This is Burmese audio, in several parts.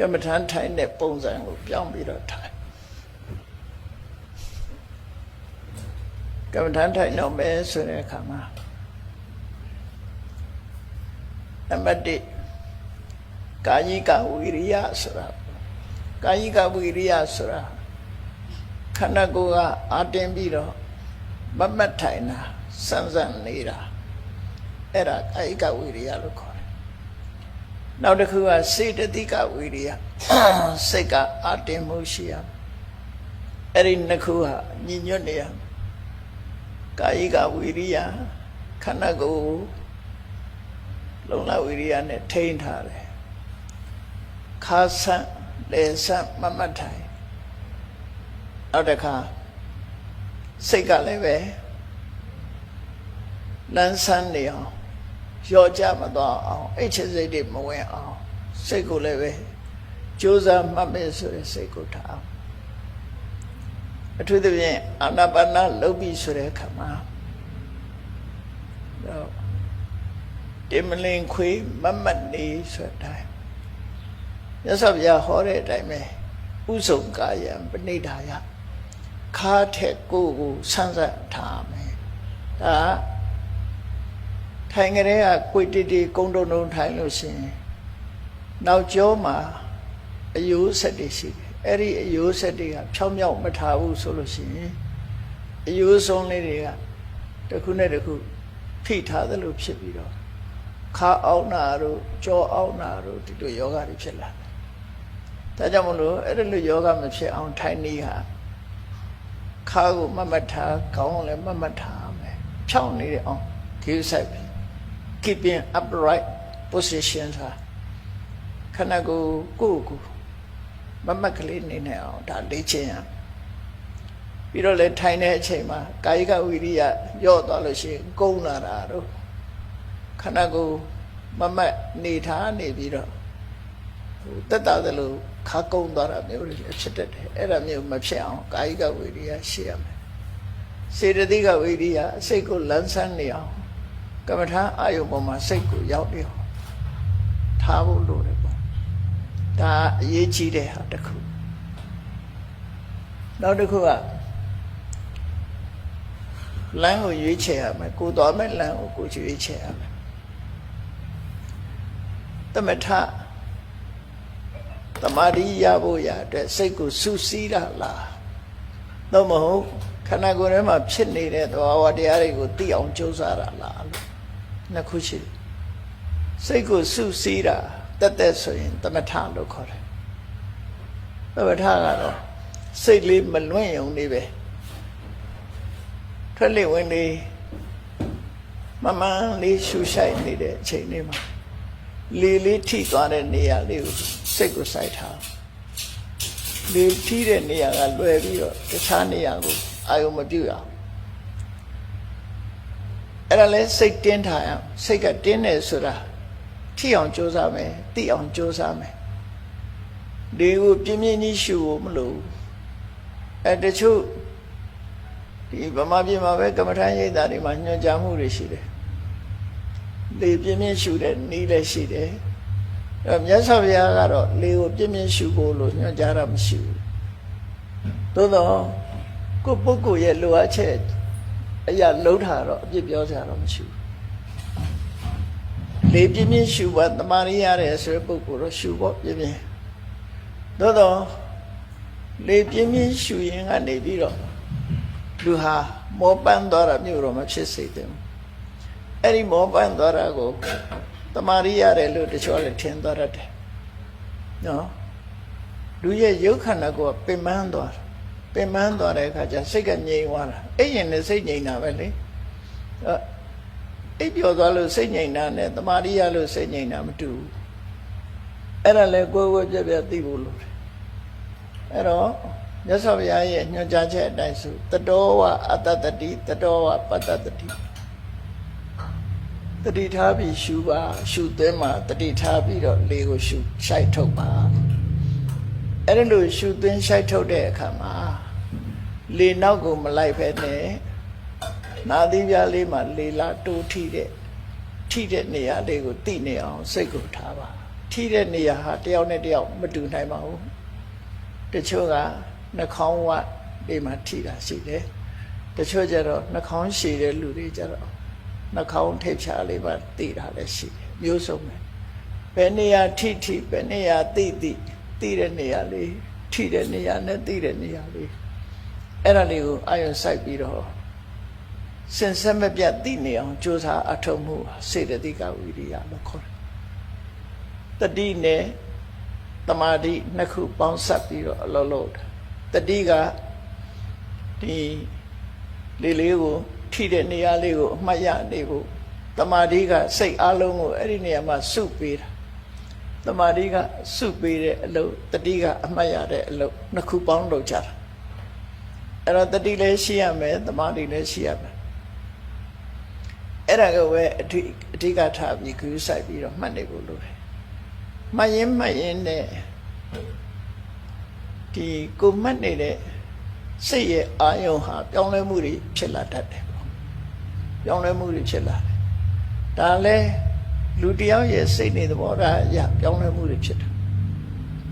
ကမ္မထန်ထိုင်တဲ့ပုံစံကိုပြောင်းပြီးတော့ထိုင်ကမ္မထန်ထိုင်တော့မယ်ဆိုတဲ့အခါမှာနံပါတ်1ကာယိကဝိရိယဆိုတာကာယိကဝိရိယဆိုတာခန္ဓာကိုယ်ကအာတင်ပြီးတော့မမတ်ထိုင်တာစမ်းစမ်းနေတာအဲ့ဒါကာယိကဝိရိယလို့ခေါ်တယ်နောက်တစ်ခုကစေတသိကဝိရိယစိတ်ကအာတင်မှုရှိရအဲ့ဒီနှစ်ခုဟာညီညွတ်နေရကာယိကဝိရိယခန္ဓာကိုယ်လုံလဝိရိယနဲ့ထိန်းထားတယ်ခါဆန့်လေဆန့်မမတ်ထိုင်နောက်တစ်ခါစိတ်ကလည်းပဲလန်းဆန်းနေအောင်ရောကြမသွားအောင်အိတ်ချစိတ်တွေမဝင်အောင်စိတ်ကိုလည်းပဲကြိုးစားမှတ်မယ်ဆိုရင်စိတ်ကိုထားအောင်အထူးသဖြင့်အာနာပါနလုပ်ပြီးဆိုတဲ့အခါမှာတော့တင်မလင်ခွေမမတ်နေဆိုတဲ့အတိုင်းမြတ်စွာဘုရားဟောတဲ့အတိုင်းပဲဥဆုံကာယံပဏိဒါယခါထက်ကိုဆန်းဆက်ထားမယ်ဒါထိုင်ကြတဲ့ကကိုတိတိကုန်းတုံတုံထိုင်လို့ရှိရင်နောက်ကျောမှာအယိုးဆက်တွေရှိတယ်အဲ့ဒီအယိုးဆက်တွေကဖြောင်းမြောက်မထားဘူးဆိုလို့ရှိရင်အယိုးဆုံးလေးတွေကတစ်ခုနဲ့တစ်ခုဖိထားသလိုဖြစ်ပြီးတော့ခါအောင်နာတို့ကြောအောင်နာတို့ဒီလိုယောဂတွေဖြစ်လာတယ်ဒါကြောင့်မလို့အဲ့ဒီလိုယောဂမဖြစ်အောင်ထိုင်နေဟာခါကိုမမတ်ထားခေါင်းလည်းမမတ်ထားမယ်ဖြောင်းနေတယ်အောင်ဒီဆိုင် keeping upright position ဟာခန္ဓာကိုယ်ကိုမမတ်ကလေးနေနေအောင်ဒါလေ့ကျင့်ရပြီးတော့လည်းထိုင်တဲ့အချိန်မှာကာယကဝိရိယယော့သွားလို့ရှိရင်ကုန်းလာတာတို့ခန္ဓာကိုယ်မမတ်နေထားနေပြီးတော့တက်တာသလိုခါကုန်းသွားတာမျိုးတွေဖြစ်တတ်တယ်အဲ့ဒါမျိုးမဖြစ်အောင်ကာယကဝိရိယရှိရမယ်စေတသိကဝိရိယစိတ်ကိုလန်းဆန်းနေအောင်ကမ္မထာအာယုပေါ်မှာစိတ်ကိုရောက်နေအောင်ထားဖို့လိုတယ်ပေါ့ဒါအရေးကြီးတဲ့ဟာတစ်ခုနောက်တစ်ခုကလမ်းကိုရွေးချယ်ရမယ်ကိုသွားမဲ့လမ်းကိုကိုရွေးချယ်ရမယ်သမထသမာဓိရဖို့ရတဲ့စိတ်ကိုစုစည်းတာလားသို့မဟုတ်ခန္ဓာကိုယ်ထဲမှာဖြစ်နေတဲ့သဘာဝတရားတွေကိုသိအောင်ကြိုးစားတာလားလို့နှစ်ခုရှိတယ်စိတ်ကိုစုစည်းတာတက်ဆိုရင်သမထလို့ခေါ်တယ်သမထကတော့စိတ်လေးမလွင့်ရုံလေးပဲထွက်လေဝင်လေမမှန်လေးရှူရှိုက်နေတဲ့အချိန်လေးမှာလေလေးထိသွားတဲ့နေရာလေးကိုစိတ်ကိုစိုက်ထားလေထိတဲ့နေရာကလွယ်ပြီးတော့တခြားနေရာကိုအာယုံမပြုတ်အောင်အဲ့ဒါလဲစိတ်တင်းထားအောင်စိတ်ကတင်းနေဆိုတာထိအောင်ကြိုးစားမယ်သိအောင်ကြိုးစားမယ်ဒီကိုပြင်းပြင်းကြီးရှူဖို့မလိုအဲ့တချို့ဒီဗမာပြည်မှာပဲကမ္မထာရိပ်သာတွေမှာညွှန်ကြားမှုတွေရှိတယ်လေပြင်းပြင်းရှူတဲ့နည်းလည်းရှိတယ်အဲ့မြတ်စွာဘုရားကတော့လေကိုပြင်းပြင်းရှူဖို့လို့ညွှန်ကြားတာမရှိဘူးသို့တော့ကိုယ့်ပုဂ္ဂိုလ်ရဲ့လိုအပ်ချက်အရာလုံးထားတော့အပြစ်ပြောစရာတော့မရှိဘူးလေပြင်းပြင်းရှူပါတမာရီရတယ်ဆိုတဲ့ပုဂ္ဂိုလ်တော့ရှူဖို့ပြင်းပြင်းသို့တော့လေပြင်းပြင်းရှူရင်ကနေပြီးတော့လူဟာမောပန်းသွားတာမျိုးတော့မဖြစ်စေသင့်ဘူးအဲ့ဒီမောပန်းသွားတာကိုတမာရီရတယ်လို့တချို့လည်းထင်သွားတတ်တယ်နော်လူရဲ့ရုပ်ခန္ဓာကိုပင်ပန်းသွားတာပင်ပန်းသွားတဲ့အခါကျစိတ်ကငြိမ်သွားတာအဲ့ရင်လည်းစိတ်ငြိမ်တာပဲလေအိပ်ပျော်သွားလို့စိတ်ငြိမ်တာနဲ့တမာရီရလို့စိတ်ငြိမ်တာမတူဘူးအဲ့ဒါလည်းကိုယ်ကိုယ်ပြပြသိဖို့လိုတယ်အဲ့တော့မြတ်စွာဘုရားရဲ့ညွှန်ကြားချက်အတိုင်းဆိုတတောဝအတ္တတတိတတောဝပတ္တတတိတတိထားပြီးရှုပါရှုသွင်းမှာတတိထားပြီးတော့လေကိုရှုရှိုက်ထုတ်ပါအဲ့ဒါလို့ရှုသွင်းရှိုက်ထုတ်တဲ့အခါမှာလေနောက်ကိုမလိုက်ဖဲနဲ့နာသီးပြားလေးမှာလေလာတိုးထိတဲ့နေရာလေးကိုသိနေအောင်စိတ်ကိုထားပါ ထိတဲ့နေရာဟာတယောက်နဲ့တယောက်မတူနိုင်ပါဘူးတချို့ကနှာခေါင်းဝဒီမှာထိတာရှိတယ်တချို့ကျတော့နှာခေါင်းရှည်တဲ့လူတွေကျတော့နှာခေါင်းထိပ်ဖြာလေးပါတည်တာလည်းရှိတယ်မျိုးစုံပဲဘယ်နေရာထိဘယ်နေရာတည်တဲ့နေရာလေးထိတဲ့နေရာနဲ့တည်တဲ့နေရာလေးအဲ့ဒါလေးကိုအာရုံစိုက်ပြီးတော့စင်ဆက်မပြတ်တည်နေအောင်ကြိုးစားအထောက်မှုစေတသိကဝိရိယလို့ခေါ်တယ်တတိနဲ့တမာတိနှစ်ခုပေါင်းစပ်ပြီးတော့အလုပ်လုပ်တာတတိကဒီလေးကိုထိတဲ့နေရာလေးကိုအမှတ်ရနေဖို့တမာတိကစိတ်အလုံးကိုအဲ့ဒီနေရာမှာစုပေးတာတမာတိကစုပေးတဲ့အလုပ်တတိကအမှတ်ရတဲ့အလုပ်နှစ်ခုပေါင်းလုပ်ကြတာအဲ့တော့တတိလည်းရှိရမယ်တမာတိလည်းရှိရမယ်အဲ့ဒါကပဲအဓိကထားပြီးဂရုစိုက်ပြီးတော့မှတ်နေဖို့လိုတယ်မှတ်ရင်နဲ့ဒီကိုမှတ်နေတဲ့စိတ်ရဲ့အာယုံဟာပြောင်းလဲမှုတွေဖြစ်လာတတ်တယ်ပေါ့ပြောင်းလဲမှုတွေဖြစ်လာတယ်ဒါလည်းလူတယောက်ရဲ့စိတ်နေသဘောထားအရပြောင်းလဲမှုတွေဖြစ်တယ်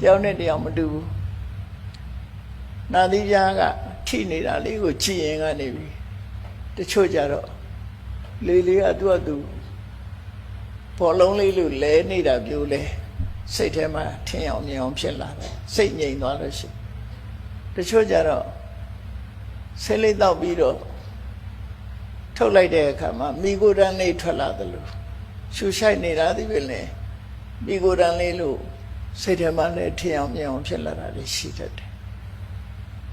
တယောက်နဲ့တယောက်မတူဘူးနာသီးပြားကထိနေတာလေးကိုကြည့်ရင်ကနေပြီတချို့ကြတော့လေးကသူ့ဘောလုံးလေးလိုလဲနေတာမျိုးလဲစိတ်ထဲမှာထင်အောင်မြင်အောင်ဖြစ်လာတယ်စိတ်ငြိမ်သွားလို့ရှိတချို့ကြတော့ဆေးလေးတောက်ပြီးတော့ထုတ်လိုက်တဲ့အခါမှာမိကိုယ်တန်းလေးထွက်လာတယ်လို့ရှူရှိုက်နေတာဒီပဲလေမိကိုယ်တန်းလေးလို့စိတ်ထဲမှာလည်းထင်အောင်မြင်အောင်ဖြစ်လာတာတွေရှိတတ်တယ်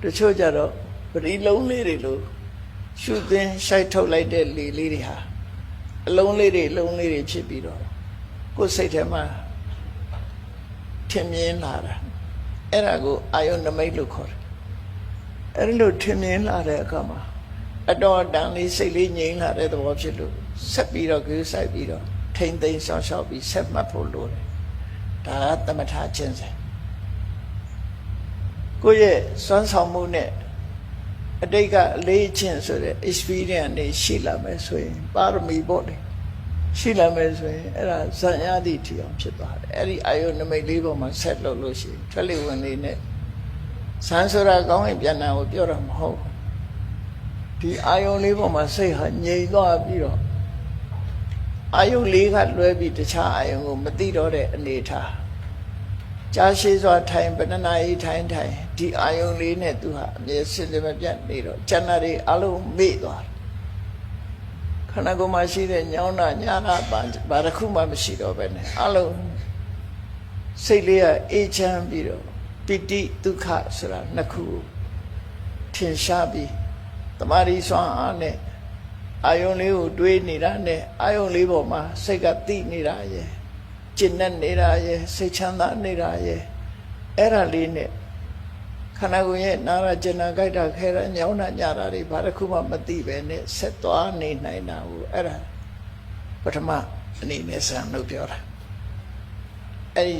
တချို့ကြတော့ပရိလုံးလေးတွေလို့ရှူသွင်းရှိုက်ထုတ်လိုက်တဲ့လေလေးတွေဟာအလုံးလေးတွေဖြစ်ပြီးတော့ကိုယ်စိတ်ထဲမှာထင်မြင်လာတာအဲ့ဒါကိုအာယုန်နမိတ်လို့ခေါ်တယ်အဲ့လိုထင်မြင်လာတဲ့အခါမှာအတော်တန်လေးစိတ်လေးငြိမ်လာတဲ့သဘောဖြစ်လို့ဆက်ပြီးတော့ကြိုးစိုက်ပြီးတော့ထိမ့်သိမ်းရှောင်ရှောက်ပြီးဆက်မှတ်ဖို့လိုတယ်ဒါကသမထခြင်းစဉ်ကိုယ့်ရဲ့စွမ်းဆောင်မှုနဲ့အတိတ်ကအလေးချင်းဆိုတဲ့ experience နေရှိလာမယ်ဆိုရင်ပါရမီပေါ့လေရှိလာမယ်ဆိုရင်အဲ့ဒါဇန်ရသည့်ထီအောင်ဖြစ်သွားတယ်အဲ့ဒီအာယုနမိတ်လေးပေါ်မှာဆက်လုပ်လို့ရှိရင်ထွက်လေဝင်လေးနဲ့ဇန်ဆိုတာကောင်းရင်ပြန်တာကိုပြောတာမဟုတ်ဘူးဒီအာယုလေးပေါ်မှာစိတ်ဟာငြိမ်သွားပြီးတော့အာယုလေးကလွဲပြီးတခြားအာယုကိုမသိတော့တဲ့အနေထားကြာရှည်စွာထိုင်ပဏ္ဏာကြီးထိုင်ဒီအာယုလေးနဲ့သူဟာအမြဲစဉ်စဉ်မပြတ်နေတော့ဉာဏ်တွေအလုံးမေ့သွားတယ်ခန္ဓာကိုယ်မှာရှိတဲ့ညောင်းတာညာတာဘာတစ်ခုမှမရှိတော့ပဲနဲ့အလုံးစိတ်လေးကအေးချမ်းပြီးတော့ပိဋိဒုက္ခဆိုတာနှစ်ခုထင်ရှားပြီးတမာရီစွမ်းအားနဲ့အာယုန်လေးကိုတွေးနေတာနဲ့အာယုန်လေးပေါ်မှာစိတ်ကတိနေတာရဲ့ကျင့်နဲ့နေတာရဲ့စိတ်ချမ်းသာနေတာရဲ့အဲ့ဒါလေးနဲ့ခန္ဓာကိုယ်ရဲ့နာရကျင်နာကြိုက်တာခဲရညောင်းတာညတာတွေဘာတစ်ခုမှမသိပဲနဲ့ဆက်သွားနေနိုင်တာကိုအဲ့ဒါပထမအနေနဲ့ဆံလို့ပြောတာအဲ့ဒီ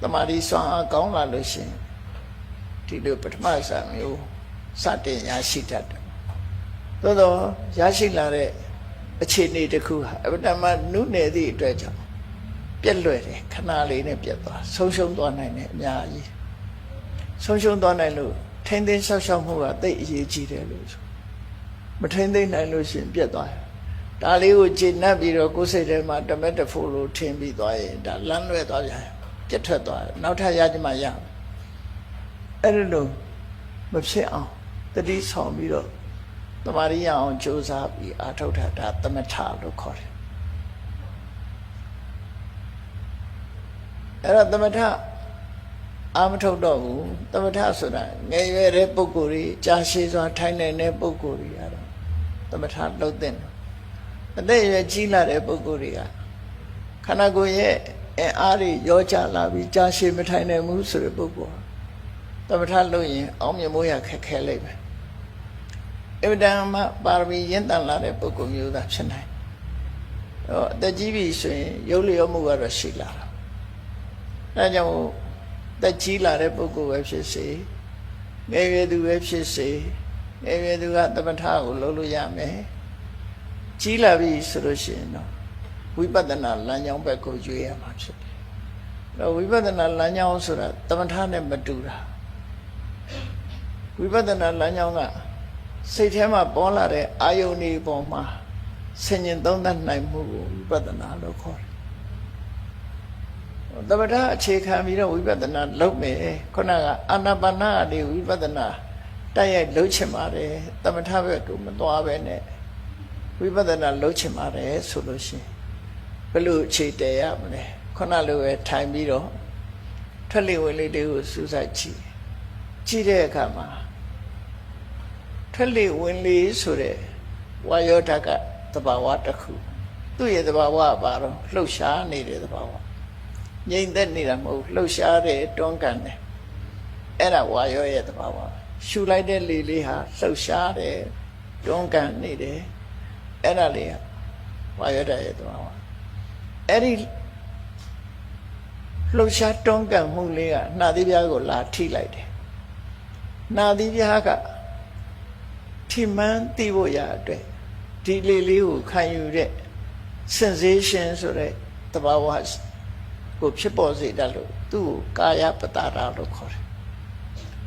တမာရီစွမ်းအားကောင်းလာလို့ရှိရင်ဒီလိုပထမဆံမျိုးစတင်ရရှိတတ်တယ်သို့တော့ရရှိလာတဲ့အခြေအနေတစ်ခုဟာအပ္ပတမနုနယ်သည့်အတွက်ကြောင့်ပြက်လွယ်တယ်ခဏလေးနဲ့ပြက်သွားဆုံးရှုံးသွားနိုင်တယ်အများကြီးဆုံးရှုံးသွားနိုင်လို့ထိမ့်သိမ်းဆောက်ရှောက်မှုကတိတ်အရေးကြီးတယ်လို့ဆိုမထိမ့်သိမ်းနိုင်လို့ရှိရင်ပြက်သွားတယ်ဒါလေးကိုကျေနပ်ပြီးတော့ကိုယ်စိတ်ထဲမှာတမက်တဖို့လို့ထင်ပြီးသွားရင်ဒါလမ်းလွဲသွားပြန်ပြက်ထွက်သွားတယ်နောက်ထပ်ရကြမှာရအဲ့လိုမဖြစ်အောင်တတိဆောင်ပြီးတော့တမာရိယအောင်ကြိုးစားပြီးအာထုတ်တာဒါသမထလို့ခေါ်တယ်အဲ့တော့သမထအာမထုတ်တော့ဘူးသမထဆိုတာငယ်ရွယ်တဲ့ပုဂ္ဂိုလ်တွေကြာရှည်စွာထိုင်နိုင်တဲ့ပုဂ္ဂိုလ်တွေကတော့သမထလုပ်တဲ့အသက်အရွယ်ကြီးလာတဲ့ပုဂ္ဂိုလ်တွေကခန္ဓာကိုယ်ရဲ့အားတွေရောကြလာပြီးကြာရှည်မထိုင်နိုင်ဘူးဆိုတဲ့ပုဂ္ဂိုလ်သမထလုပ်ရင်အောင်မြင်ဖို့ရခက်ခဲလိမ့်မယ်အဝိဒံမပါရမီရင့်တန်လာတဲ့ပုဂ္ဂိုလ်မျိုးသာဖြစ်နိုင်တော့အသက်ကြီးပြီဆိုရင်ရုပ်လျောမှုကတော့ရှိလာတာအဲကြောင့်သက်ကြီးလာတဲ့ပုဂ္ဂိုလ်ပဲဖြစ်စေငယ်ရွယ်သူပဲဖြစ်စေငယ်ရွယ်သူကသမထကိုလုပ်လို့ရမယ်ကြီးလာပြီဆိုလို့ရှိရင်တော့ဝိပဿနာလမ်းကြောင်းဘက်ကိုရွေးရမှာဖြစ်တယ် ဝိပဿနာလမ်းကြောင်းဆိုတာသမထနဲ့မတူတာဝိပဿနာလမ်းကြောင်းကစိတ်ထဲမှာပေါ်လာတဲ့အာယုန်ဒီပေါ်မှာဆင်ញင်သုံးသပ်နိုင်မှုကိုဝိပဿနာလို့ခေါ်တယ်သမထအခြေခံပြီးတော့ဝိပဿနာလုပ်မယ်ခုနကအာနာပါနလေးဝိပဿနာတိုက်ရိုက်လုပ်ချင်ပါတယ်သမထဘက်ကမသွားပဲနဲ့ဝိပဿနာလုပ်ချင်ပါတယ်ဆိုလို့ရှိရင်ဘယ်လိုအခြေတည်ရမလဲခုနလိုပဲထိုင်ပြီးတော့ထွက်လေဝင်လေတွေကိုစူးစိုက်ကြည့်တဲ့အခါမှာထွက်လေဝင်လေဆိုတဲ့ဝါယောဓာတ်ကသဘာဝတစ်ခုသူ့ရဲ့သဘာဝကဘာတော့လှုပ်ရှားနေတဲ့သဘာဝငြိမ်သက်နေတာမဟုတ်လှုပ်ရှားတဲ့တွန်းကန်တယ်အဲ့ဒါဝါယောရဲ့သဘာဝရှူလိုက်တဲ့လေလေးဟာလှုပ်ရှားတယ်တွန်းကန်နေတယ်အဲ့ဒါလေးကဝါယောဓာတ်ရဲ့သဘာဝအဲ့ဒီလှုပ်ရှားတွန်းကန်မှုလေးကနှာသီးပြားကိုလာထိလိုက်တယ်နှာသီးပြားကထိမှန်းသိဖို့ရအတွက်ဒီလေလေးကိုခံယူတဲ့ sensation ဆိုတဲ့သဘာဝကိုဖြစ်ပေါ်စေတတ်လို့သူ့ကိုကာယပတာရလို့ခေါ်တယ်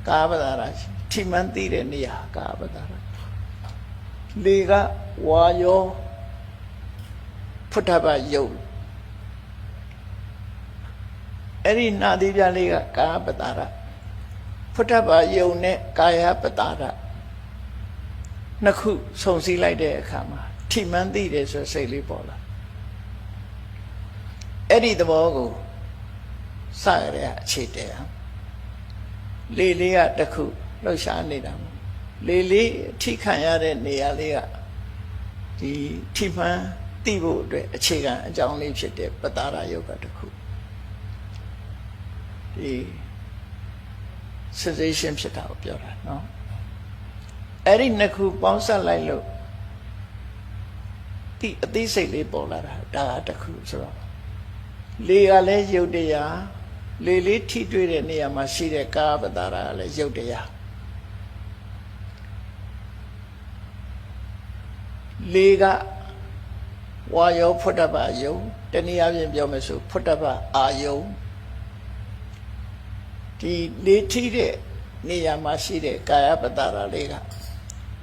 ကာယပတာရထိမှန်းသိတဲ့နေရာကာယပတာရလေကဝါယောဖုထဘယုတ်အဲ့ဒီနာသီးပြားလေးကကာယပတာရဖုထဘယုတ်နဲ့ကာယပတာရနှစ်ခုစုံစည်းလိုက်တဲ့အခါမှာထိမှန်းသိတယ်ဆိုစိတ်လေးပေါ်လာအဲ့ဒီသဘောကိုစရတဲ့အခြေတည်အောင်လေလေးကတစ်ခုလှုပ်ရှားနေတာမဟုတ်လေလေးထိခံရတဲ့နေရာလေးကဒီထိမှန်းသိဖို့အတွက်အခြေခံအကြောင်းလေးဖြစ်တဲ့ပတာရယုတ်ကတစ်ခုဒီ sensation ဖြစ်တာကိုပြောတာနော်အဲ့ဒီနှစ်ခုပေါင်းစပ်လိုက်လို့ဒီအသိစိတ်လေးပေါ်လာတာဒါကတစ်ခုဆိုတော့လေကလည်းယုတ်တရားလေလေးထိတွေ့တဲ့နေရာမှာရှိတဲ့ကာပတာရကလည်းယုတ်တရားလေကဝါယောဖုတ္တပယုံတနည်းအားဖြင့်ပြောမယ်ဆိုဖုတ္တပအာယုံဒီလေထိတဲ့နေရာမှာရှိတဲ့ကာယပတာရလေးက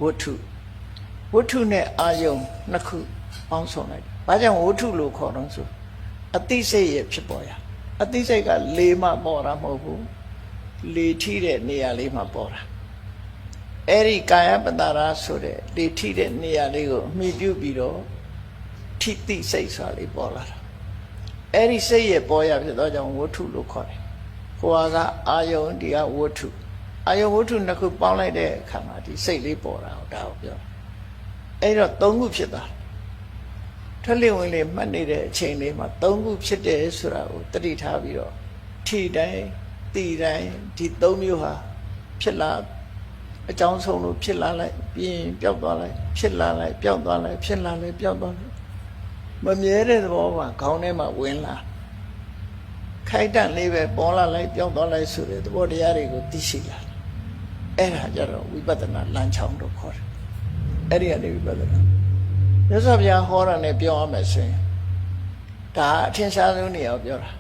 ဝတ္ထုနဲ့အာယုံနှစ်ခုပေါင်းစုံလိုက်တယ်။ဘာကြောင့်ဝတ္ထုလို့ခေါ်တော့ဆိုအသိစိတ်ရဲ့ဖြစ်ပေါ်ရာအသိစိတ်ကလေမှပေါ်တာမဟုတ်ဘူးလေထိတဲ့နေရာလေးမှာပေါ်တာအဲ့ဒီကာယပတာရဆိုတဲ့လေထိတဲ့နေရာလေးကိုအမိပြုပြီးတော့ထိသိစိတ်ဆိုတာလေးပေါ်လာတာအဲ့ဒီစိတ်ရဲ့ပေါ်ရဖြစ်တော့ကြောင့်ဝတ္ထုလို့ခေါ်တယ်။ဟိုကအာယုံဒီကဝတ္ထုအာယုံဝတ္ထုနှစ်ခုပေါင်းလိုက်တဲ့အခါမှာဒီစိတ်လေးပေါ်တာကိုဒါကိုပြောအဲ့တော့သုံးခုဖြစ်သွားထွက်လေဝင်လေမှတ်နေတဲ့အချိန်လေးမှာသုံးခုဖြစ်တယ်ဆိုတာကိုတတိထားပြီးတော့ထိတိုင်းတီတိုင်းဒီသုံးမျိုးဟာဖြစ်လာအကြောင်းဆုံးလို့ဖြစ်လာလိုက်ပြီးရင်ပျောက်သွားလိုက်ဖြစ်လာလိုက်ပျောက်သွားလိုက်ဖြစ်လာလိုက်ပျောက်သွားလိုက်မမြဲတဲ့သဘောကခေါင်းထဲမှာဝင်လာခိုက်တန့်လေးပဲပေါ်လာလိုက်ပျောက်သွားလိုက်ဆိုတဲ့သဘောတရားတွေကိုသိရှိလာအဲ့ဒါကြတော့ဝိပဿနာလမ်းချောင်းလို့ခေါ်တယ်အဲ့ဒီကနေဝိပဿနာမြတ်စွာဘုရားဟောတာနဲ့ပြောရမယ်ဆိုရင်ဒါအထင်ရှားဆုံးနေရာပြောတာ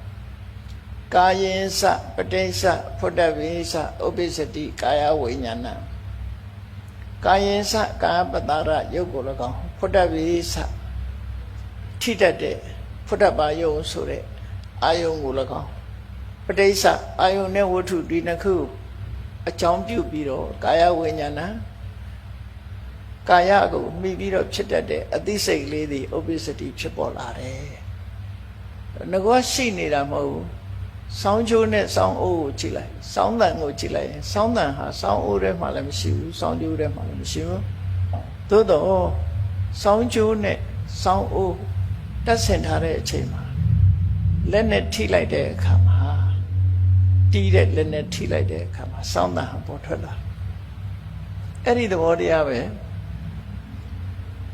ကာယေသပဋိစ္စဖုတ္တဝိသဥပ္ပစ္စတိကာယဝိညာဏကာယေသကာပတာရယုတ်ကို၎င်းဖုတ္တဝိသထိတတ်တဲ့ဖုတ္တပါယုတ်ဆိုတဲ့အာယုံကို၎င်းပဋိစ္စအာယုံနဲ့ဝတ္ထုဒီနှစ်ခုအကြောင်းပြုပြီးတော့ကာယဝိညာဏကာယကိုမိပြီးတော့ဖြစ်တတ်တဲ့အသိစိတ်လေးတွေဥပ္ပစ္စတိဖြစ်ပေါ်လာတယ်။ငါကရှိနေတာမဟုတ်ဘူး။စောင်းချိုးနဲ့စောင်းအိုးကိုကြည့်လိုက်။စောင်းတန်ကိုကြည့်လိုက်ရင်စောင်းတန်ဟာစောင်းအိုးထဲမှာလည်းမရှိဘူး။စောင်းချိုးထဲမှာလည်းမရှိဘူး။သို့တော့စောင်းချိုးနဲ့စောင်းအိုးတက်ဆင်ထားတဲ့အချိန်မှာလက်နဲ့ထိလိုက်တဲ့အခါမှာတီးတဲ့လက်နဲ့ထိလိုက်တဲ့အခါမှာစောင်းတန်ဟာပေါ်ထွက်လာ။အဲ့ဒီသဘောတရားပဲ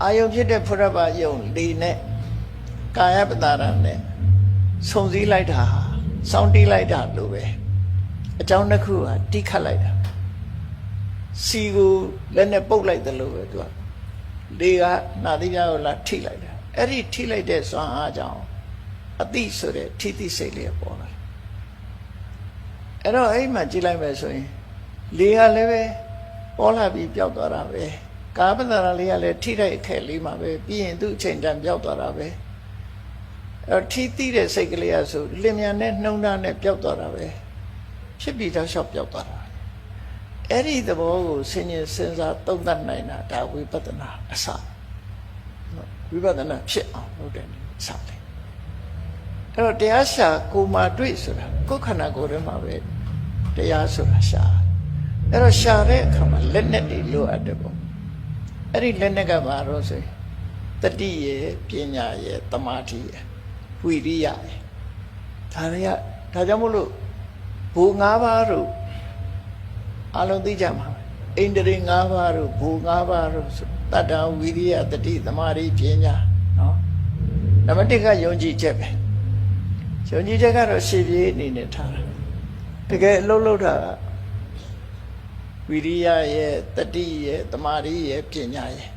အာယုံဖြစ်တဲ့ဖုရဘယုံလေနဲ့ကာယပတာရနဲ့ဆုံစည်းလိုက်တာစောင်းတီးလိုက်တာလို့ပဲအကြောင်းတစ်ခုဟာတိခတ်လိုက်တာစီကိုလက်နဲ့ပုတ်လိုက်တယ်လို့ပဲသူကလေကနာသီးပြားကိုလာထိလိုက်တာအဲ့ဒီထိလိုက်တဲ့စွမ်းအားကြောင့်အတိဆိုတဲ့ထိတိစိတ်လေးပေါ်လာ အဲ့တော့အဲ့မှာကြည့်လိုက်မယ်ဆိုရင်လေကလည်းပဲပေါ်လာပြီးပျောက်သွားတာပဲကာပတရာလေးကလည်းထိတိုက်အခက်လေးမှာပဲပြီးရင်သူ့အချိန်တန်ပျောက်သွားတာပဲအဲ့ထိသိတဲ့စိတ်ကလေးကဆိုလင်မြန်နဲ့နှုံသားနဲ့ပျောက်သွားတာပဲဖြစ်ပြီးတော့ရှောက်ပျောက်သွားတာအဲ့ဒီသဘောကိုစဉ်းကျင်စဉ်းစားသုံးသပ်နိုင်တာဒါဝိပဿနာအစဝိပဿနာဖြစ်အောင်လုပ်တယ်အစလေအဲ့တော့တရားရှာကိုမှတွေ့ဆိုတာကိုယ်ခန္ဓာကိုယ်ထဲမှာပဲတရားဆိုတာရှာအဲ့တော့ရှာတဲ့အခါမှာလက်နဲ့တွေလိုအပ်တယ်ပေါ့အဲ့ဒီလက်နဲ့ကဘာလို့ဆိုရင်တတိရဲ့ပညာရဲ့တမာတိရဲ့ဝိရိယရဲ့ဒါတွေကဒါကြောင့်မို့လို့ဘူ၅ပါးတို့အလုံးသိကြမှာဣန္ဒြေ၅ပါးတို့ဘူ၅ပါးတို့ဆိုတတ္တဝိရိယတတိတမာတိပညာနော်နံပါတ်1ကယုံကြည်ချက်ပဲယုံကြည်ချက်ကတော့ရှေ့ပြေးအနေနဲ့ထားတာတကယ်အလုပ်လုပ်တာကဝိရိယရဲ့တတိရဲ့တမာတိရဲ့ပညာရဲ့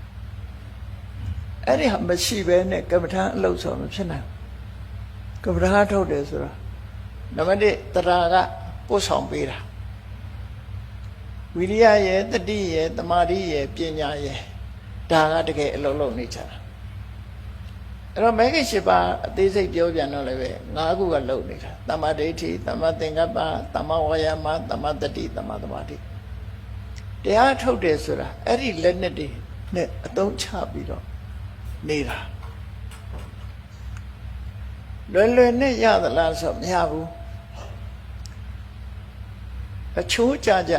အဲ့ဒီဟာမရှိဘဲနဲ့ကမ္မထာအလုပ်ဆောင်မဖြစ်နိုင်ဘူးကမ္မထာထုတ်တယ်ဆိုတာနံပါတ်1တရားကပို့ဆောင်ပေးတာဝိရိယရဲ့တတိရဲ့တမာတိရဲ့ပညာရဲ့ဒါကတကယ်အလုပ်လုပ်နေကြတာအဲ့တော့မဲခင်7ပါးအသေးစိတ်ပြောပြန်တော့လည်းပဲ၅ခုကလုပ်နေတာသမ္မာဒိဋ္ဌိသမ္မာသင်္ကပ္ပသမ္မာဝါယာမသမ္မာတတိသမ္မာသမာဓိတရားထုတ်တယ်ဆိုတာအဲ့ဒီလက်နဲ့တွေနဲ့အသုံးချပြီးတော့နေတာလွယ်လွယ်နဲ့ရသလားဆိုမရဘူးအချိုးကြကြ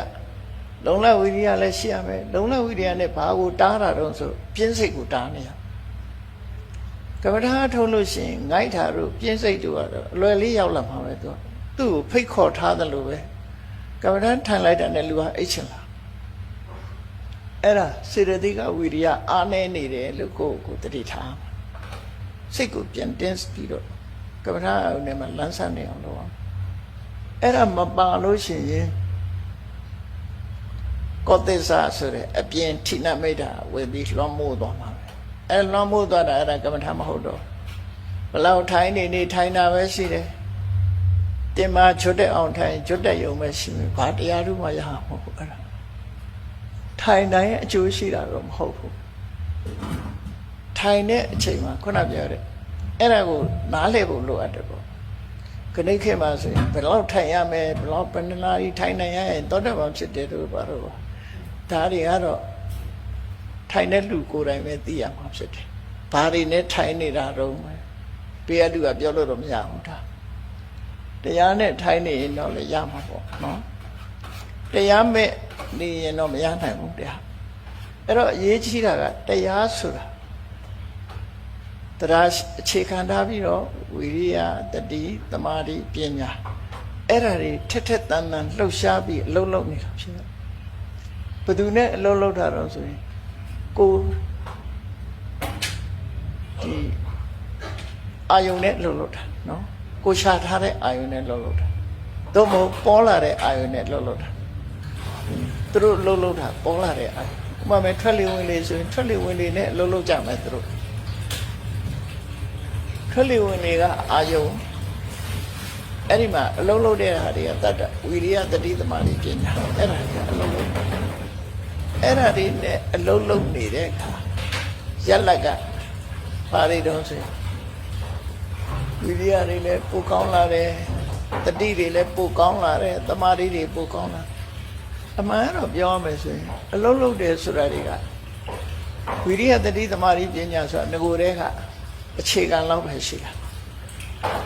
လုံလဝိရိယလည်းရှိရမယ်လုံလဝိရိယနဲ့ဘာကိုတားတာတော့ဆိုပြင်းစိတ်ကိုတားနေရကမ္မထာထုတ်လို့ရှိရင်ငိုက်တာတို့ပြင်းစိတ်တို့ကတော့အလွယ်လေးရောက်လာမှာပဲသူကသူ့ကိုဖိတ်ခေါ်ထားတယ်လို့ပဲကမ္မထာထိုင်လိုက်တာနဲ့လူကအိတ်ချင်လာအဲ့ဒါစေတသိကဝိရိယအားနေနေတယ်လို့ကိုတတိထားစိတ်ကိုပြန်တင်းပြီးတော့ကမ္မထာနဲ့မှလန်းဆန်းနေအောင်လုပ်အောင်အဲ့ဒါမပါလို့ရှိရင်ကောသစ္စာဆိုတဲ့အပြင်ထိနမိတ်တာဝေပြီးလွှမ်းမိုးသွားမှာပဲအဲလွှမ်းမိုးသွားတာအဲ့ဒါကမ္မထာမဟုတ်တော့ဘလောက်ထိုင်နေထိုင်တာပဲရှိတယ်တင်မာချွတ်တဲ့အောင်ထိုင်ချွတ်တဲ့ယုံပဲရှိမယ်ဘာတရားတို့မှရမှာမဟုတ်ဘူးအဲ့ဒါထိုင်တိုင်းအကျိုးရှိတာတော့မဟုတ်ဘူးထိုင်တဲ့အချိန်မှာခုနပြောတဲ့အဲ့ဒါကိုနားလည်ဖို့လိုအပ်တယ်ပေါ့ခဏခေတ်မှာဆိုရင်ဘယ်လောက်ထိုင်ရမယ်ဘယ်လောက်ပဏ္ဏနာရီထိုင်နိုင်ရရင်သောတပန်ဖြစ်တယ်လို့ပါတော့ဒါတွေကတော့ထိုင်တဲ့လူကိုယ်တိုင်ပဲသိရမှာဖြစ်တယ်ဘာတွေနဲ့ထိုင်နေတာတော့ဘေးကလူကပြောလို့တော့မရဘူးဒါတရားနဲ့ထိုင်နေရင်တော့လည်းရမှာပေါ့နော်တရားမဲ့နေရင်တော့မရနိုင်ဘူးတရားအဲ့တော့အရေးကြီးတာကတရားဆိုတာတရားအခြေခံထားပြီးတော့ဝိရိယတတိသမာဓိပညာအဲ့ဒါတွေထက်ထက်တန်တန်လှုပ်ရှားပြီးအလုံးလုံးနေတာဖြစ်တယ်ဘယ်သူနဲ့အလုံးလုံးတာတော့ဆိုရင်ကိုဒီအာယုန်နဲ့လှုပ်လှုပ်တာနော်ကိုရှာထားတဲ့အာယုန်နဲ့လှုပ်လှုပ်တာသို့မဟုတ်ပေါ်လာတဲ့အာယုန်နဲ့လှုပ်လှုပ်တာသူတို့လှုပ်လှုပ်တာပေါ်လာတဲ့အာယုန်ဥပမာထွက်လေဝင်လေဆိုရင်ထွက်လေဝင်လေနဲ့လှုပ်လှုပ်ကြမယ်သူတို့ထွက်လေဝင်လေကအာယုန်အဲ့ဒီမှာအလုံးလုံးတဲ့ဟာတွေကတတ္တဝိရိယတတိသမာဓိပညာအဲ့ဒါတွေအလုံးလုံးအဲ့ဒါတွေနဲ့အလုံးလုံးနေတဲ့အခါရက်လက်ကဘာတွေတော့ဆိုဝိရိယတွေလည်းပိုကောင်းလာတယ်တတိတွေလည်းပိုကောင်းလာတယ်သမာဓိတွေပိုကောင်းလာအမှန်တော့ပြောရမယ်ဆိုရင်အလုံးလုံးတယ်ဆိုတာတွေကဝိရိယတတိသမာဓိပညာဆိုတာငကိုယ်တည်းကအခြေခံလောက်ပဲရှိတာ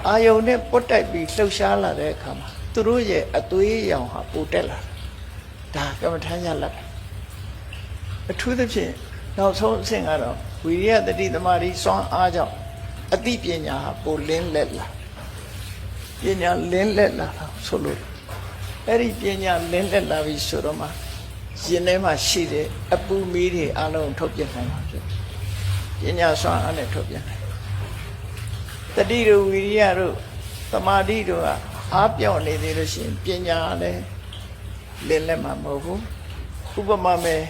အာယုန်နဲ့ပုတ်တိုက်ပြီးလှုပ်ရှားလာတဲ့အခါမှာသူတို့ရဲ့အသွေးရောင်ဟာပိုတက်လာဒါကမ္မထာရလက်အထူးသဖြင့်နောက်ဆုံးအဆင့်ကတော့ဝိရိယတတိသမာဓိစွမ်းအားကြောင့်အသိပညာဟာပိုလင်းလက်လာပညာလင်းလက်လာတာဆိုလို့အဲ့ဒီပညာလင်းလက်လာပြီဆိုတော့မှရင်ထဲမှာရှိတဲ့အပူမီးတွေအလုံးထုတ်ပြနိုင်မှာဖြစ်ပညာစွမ်းအားနဲ့ထုတ်ပြနိုင်တတိတို့ဝိရိယတို့သမာဓိတို့ကအားပြောင်းနေသေးလို့ရှိရင်ပညာလည်းလင်းလက်မှာမဟုတ်ဘူးဥပမာမဲ့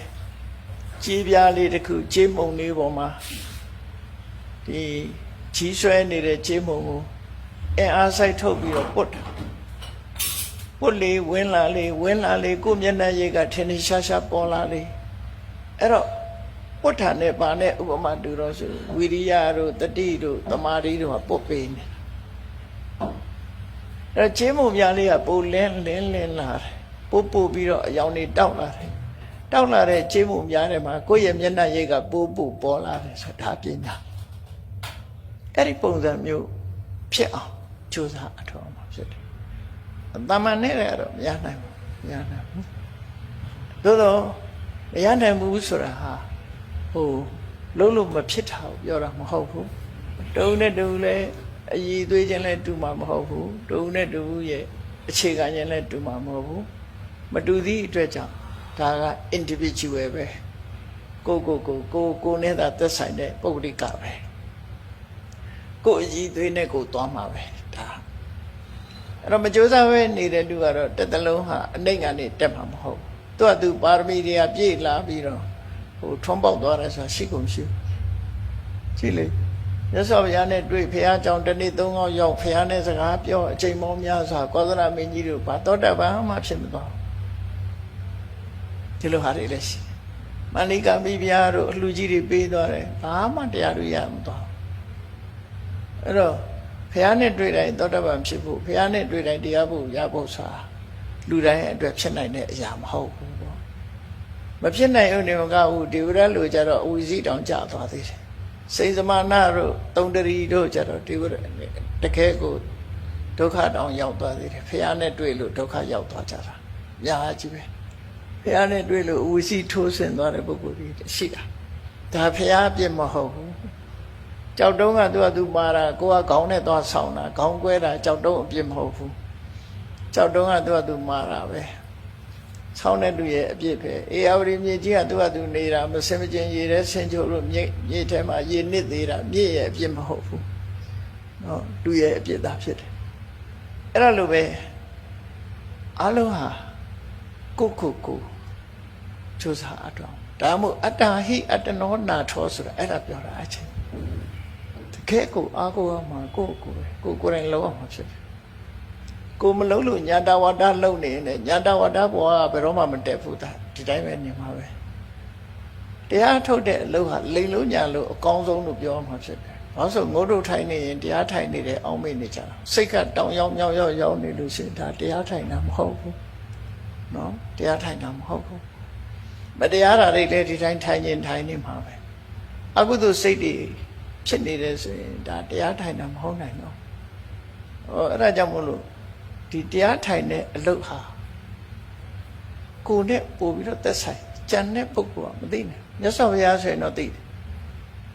ကြေးပြားလေးတစ်ခုကြေးမုံလေးပေါ်မှာဒီကြီးဆွဲနေတဲ့ကြေးမုံကိုအင်အားစိုက်ထုတ်ပြီးတော့ပုတ် ပွတ်လေဝင်လာလေကိုမျက်နှာရိပ်ကထင်ထင်ရှားရှားပေါ်လာလေအဲ့တော့ပွတ်ထာနဲ့ပါနဲ့ဥပမာတူတော့ဆိုဝိရိယတို့တတိတို့သမာဓိတို့ကပုတ်ပေးနေအဲ့ချင်းမုံများလေးကပိုလင်းလာတယ်ပို့ပြီးတော့အယောင်တွေတောက်လာတဲ့ချင်းမုံများထဲမှာကိုယ့်ရဲ့မျက်နှာရိပ်ကပို့ပေါ်လာတယ်ဆိုတာပညာအဲ့ဒီပုံစံမျိုးဖြစ်အောင်ကြိုးစားအထောက်အမှာဖြစ်တယ်။တမန်နဲ့တော့မရနိုင်ဘူး။သို့တော့မရနိုင်ဘူးဆိုတာဟာလုံးလုံးမဖြစ်တာကိုပြောတာမဟုတ်ဘူး။တုံနဲ့တူလည်းအည်သွေးခြင်းလည်းတူမှာမဟုတ်ဘူး။တုံနဲ့တူရဲ့အခြေခံခြင်းလည်းတူမှာမဟုတ်ဘူး။မတူသည့်အတွက်ကြောင့်ဒါက individual ပဲ။ကိုနဲ့သာသက်ဆိုင်တဲ့ပုဂ္ဂလိကပဲ။ကိုအည်သွေးနဲ့ကိုသွားမှာပဲဒါအဲ့တော့မကြိုးစားပဲနေတဲ့လူကတော့တစ်သလုံးဟာအနှိမ့်ကနေတက်မှာမဟုတ်ဘူးသူပါရမီတွေကပြည့်လာပြီးတော့ထွန်းပေါက်သွားတယ်ဆိုတာရှိကုန်ရှိကြည့်လေမြတ်စွာဘုရားနဲ့တွေ့ဘုရားကြောင့်တနေ့၃ခေါက်ရောက်ဘုရားနဲ့စကားပြောအချိန်ပေါင်းများစွာကောသလမင်းကြီးတို့ဘာတောတပန်မှဖြစ်မသွားဒီလိုဟာတွေလည်းရှိမဏိကမိဖုရားတို့အလှကြီးတွေပေးသွားတယ်ဘာမှတရားတွေရမသွားအဲ့တော့ဘုရားနဲ့တွေ့တိုင်းသောတပန်ဖြစ်ဖို့ဘုရားနဲ့တွေ့တိုင်းတရားဖို့ရဖို့ဆိုတာလူတိုင်းအတွက်ဖြစ်နိုင်တဲ့အရာမဟုတ်ဘူးပေါ့မဖြစ်နိုင်ဦးနေမကဘူးဒီဝရလူကြတော့အဝိဇ္ဇိတောင်ကြသွားသေးတယ်စိတ်စမာနတို့တုံတရီတို့ကြတော့ဒီဝရတကယ်ကိုဒုက္ခတောင်ရောက်သွားသေးတယ်ဘုရားနဲ့တွေ့လို့ဒုက္ခရောက်သွားကြတာများကြီးပဲဘုရားနဲ့တွေ့လို့အဝိဇ္ဇိထိုးဆင်းသွားတဲ့ပုဂ္ဂိုလ်တွေရှိတာဒါဘုရားအပြစ်မဟုတ်ဘူးကြောက်တုံးကသူမာတာကိုကခေါင်းနဲ့သွားဆောင်တာခေါင်းကွဲတာကြောက်တုံးအပြစ်မဟုတ်ဘူးကြောက်တုံးကသူမာတာပဲဆောင်းတဲ့လူရဲ့အပြစ်ပဲအေယာဝတီမြေကြီးကသူနေတာမစင်မကျင်ရေတဲ့ဆင်းချို့လို့မြေထဲမှာရေနစ်သေးတာမြေရဲ့အပြစ်မဟုတ်ဘူးနော်လူရဲ့အပြစ်သာဖြစ်တယ်အဲ့ဒါလိုပဲအလုံးဟာကိုစူးစမ်းအထောက်ဒါမို့အတ္တဟိအတ္တနောနာထောဆိုတာအဲ့ဒါပြောတာအချင်းကဲကိုအားကိုရမှာကိုယ်တိုင်လုံးအောင်ဖြစ်တယ်ကိုမလုံးလို့ညာတဝါဒလုံးနေတယ်ညာတဝါဒဘဝကဘယ်တော့မှမတက်ဘူးဒါဒီတိုင်းပဲနေမှာပဲတရားထုတ်တဲ့အလုပ်ဟာလိမ်လို့ညာလို့အကောင်းဆုံးလို့ပြောမှာဖြစ်တယ်ဘာလို့ဆိုငိုးတို့ထိုင်နေရင်တရားထိုင်နေတယ်အောင်းမေ့နေကြတာစိတ်ကတောင်ရောက်မြောက်ရောက်နေလို့ရှိရင်ဒါတရားထိုင်တာမဟုတ်ဘူးနော်တရားထိုင်တာမဟုတ်ဘူးမတရားတာတွေလည်းဒီတိုင်းထိုင်နေမှာပဲအကုသိုလ်စိတ်တွေဖြစ်နေတယ်ဆိုရင်ဒါတရားထိုင်တာမဟုတ်နိုင်တော့အဲ့ဒါကြောင့်မို့လို့ဒီတရားထိုင်တဲ့အလုပ်ဟာကိုယ်နဲ့ပို့ပြီးတော့သက်ဆိုင်ကြံတဲ့ပုဂ္ဂိုလ်ကမသိနိုင်မြတ်စွာဘုရားဆိုရင်တော့သိတယ်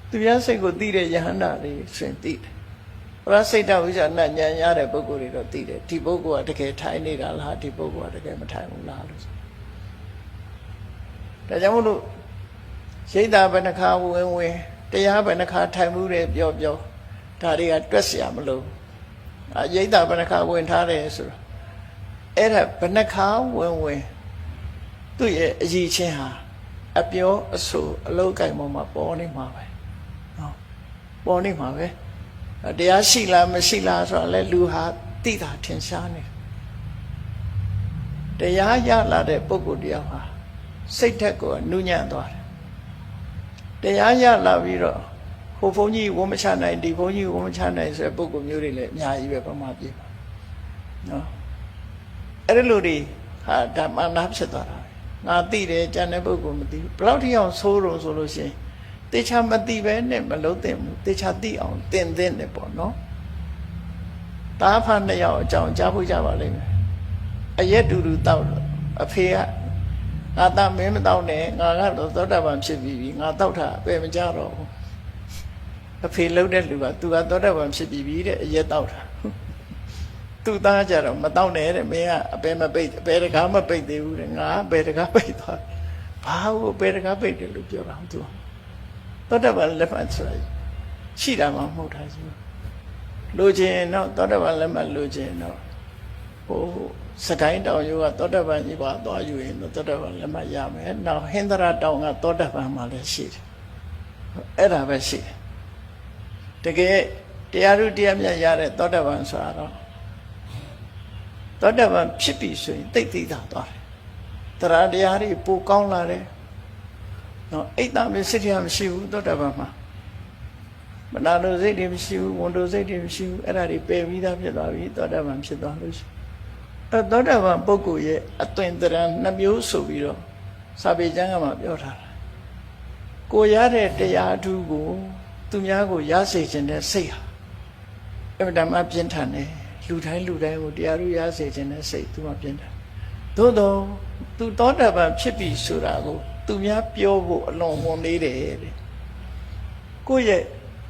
သူများစိတ်ကိုသိတဲ့ယဟန္တာတွေဆိုရင်သိတယ်ပရစိတ်တဝိဇ္ဇာနဲ့ဉာဏ်ရတဲ့ပုဂ္ဂိုလ်တွေတော့သိတယ်ဒီပုဂ္ဂိုလ်ကတကယ်ထိုင်နေတာလားဒီပုဂ္ဂိုလ်ကတကယ်မထိုင်ဘူးလားလို့ဒါကြောင့်မို့လို့ရိတ်တာဘယ်နှခါဝင်တရားဘယ်နှခါထိုင်မှုတယ်ပြောဒါတွေကတွက်เสียမလို့ရိတ်တာဘယ်နှခါဝင်ထားတယ်ဆိုတော့အဲ့ဒါဘယ်နှခါဝင်သူ့ရဲ့အည်ချင်းဟာအပြောအဆိုအလောက်ကိုင်ပေါ်မှာပေါ်နေမှာပဲနော်ပေါ်နေမှာပဲတရားရှိလားမရှိလားဆိုတော့လဲလူဟာသိတာထင်ရှားနေတရားရလာတဲ့ပုဂ္ဂိုလ်တရားဟာစိတ်ထက်ကိုနုညံ့သွားတယ်တရားရလာပြီးတော့ဟိုဘုန်းကြီးဝမချနိုင်ဒီဘုန်းကြီးဝမချနိုင်ဆိုတဲ့ပုဂ္ဂိုလ်မျိုးတွေလည်းအများကြီးပဲပမာပြည့်နော်အဲ့ဒီလိုတွေဟာဓမ္မနာဖြစ်သွားတာငါသိတယ်ကျန်တဲ့ပုဂ္ဂိုလ်မသိဘူးဘယ်လောက်ထိအောင်ဆိုးတော့ဆိုလို့ရှိရင်တေချာမသိပဲနဲ့မလုံးသင့်ဘူးတေချာသိအောင်သင်တယ်ပေါ့နော်တားဖာနှစ်ယောက်အကြောင်းကြားဖို့ကြပါလိမ့်မယ်အရက်တူတောက်လို့အဖေကငါသားမင်းမတောက်နဲ့ငါကတော့သောတာပန်ဖြစ်ပြီငါတောက်တာအပေမကြတော့ဘူးအဖေလှုပ်တဲ့လူကသူကသောတာပန်ဖြစ်ပြီတဲ့အရက်တောက်တာသူ့သားကြတော့မတောက်နဲ့တဲ့မင်းကအပေမပိတ်အပေတကားမပိတ်သေးဘူးတဲ့ငါအပေတကားပိတ်သွားဘာလို့အပေတကားပိတ်တယ်လို့ပြောတာသူသောတာပန်လက်မှတ်ဆိုရှိတာမှမဟုတ်တာကြီးလိုချင်တော့သောတာပန်လက်မှတ်လိုချင်တော့ဟိုစကိုင်းတောင်ရိုးကသောတာပန်ကြီးပါသွားယူရင်သောတာပန်လက်မှတ်ရမယ်နောက်ဟင်္ဒရာတောင်ကသောတာပန်မှလည်းရှိတယ်အဲ့ဒါပဲရှိတယ်တကယ်တရားဥတရားမြတ်ရတဲ့သောတာပန်ဆိုတာတော့ သောတာပန်ဖြစ်ပြီဆိုရင်သိသိသာသွားတယ်တရားတရားတွေပိုကောင်းလာတယ်နော်အိတ်တမစိတ်တရားမရှိဘူးသောတာပန်မှာမနာလိုစိတ်တွေမရှိဘူးဝန်တိုစိတ်တွေမရှိဘူးအဲ့ဒါတွေပယ်ပြီးသားဖြစ်သွားပြီသောတာပန်ဖြစ်သွားလို့ရှိအဲ့သောတာပန်ပုဂ္ဂိုလ်ရဲ့အသွင်သဏ္ဍာန်နှမျိုးဆိုပြီးတော့စာပေကျမ်းကမှပြောထားတာကိုရတဲ့တရားအထူးကိုသူများကိုရစေခြင်းတဲ့စိတ်ဟာအမှန်တမ်းပြင်းထန်တယ်လူတိုင်းကိုတရားသူရစေခြင်းတဲ့စိတ်သူမှပြင်းထန်သို့တော့သူသောတာပန်ဖြစ်ပြီဆိုတာကိုသူများပြောဖို့အလွန်ဝန်လေးတယ်တဲ့ကိုယ့်ရဲ့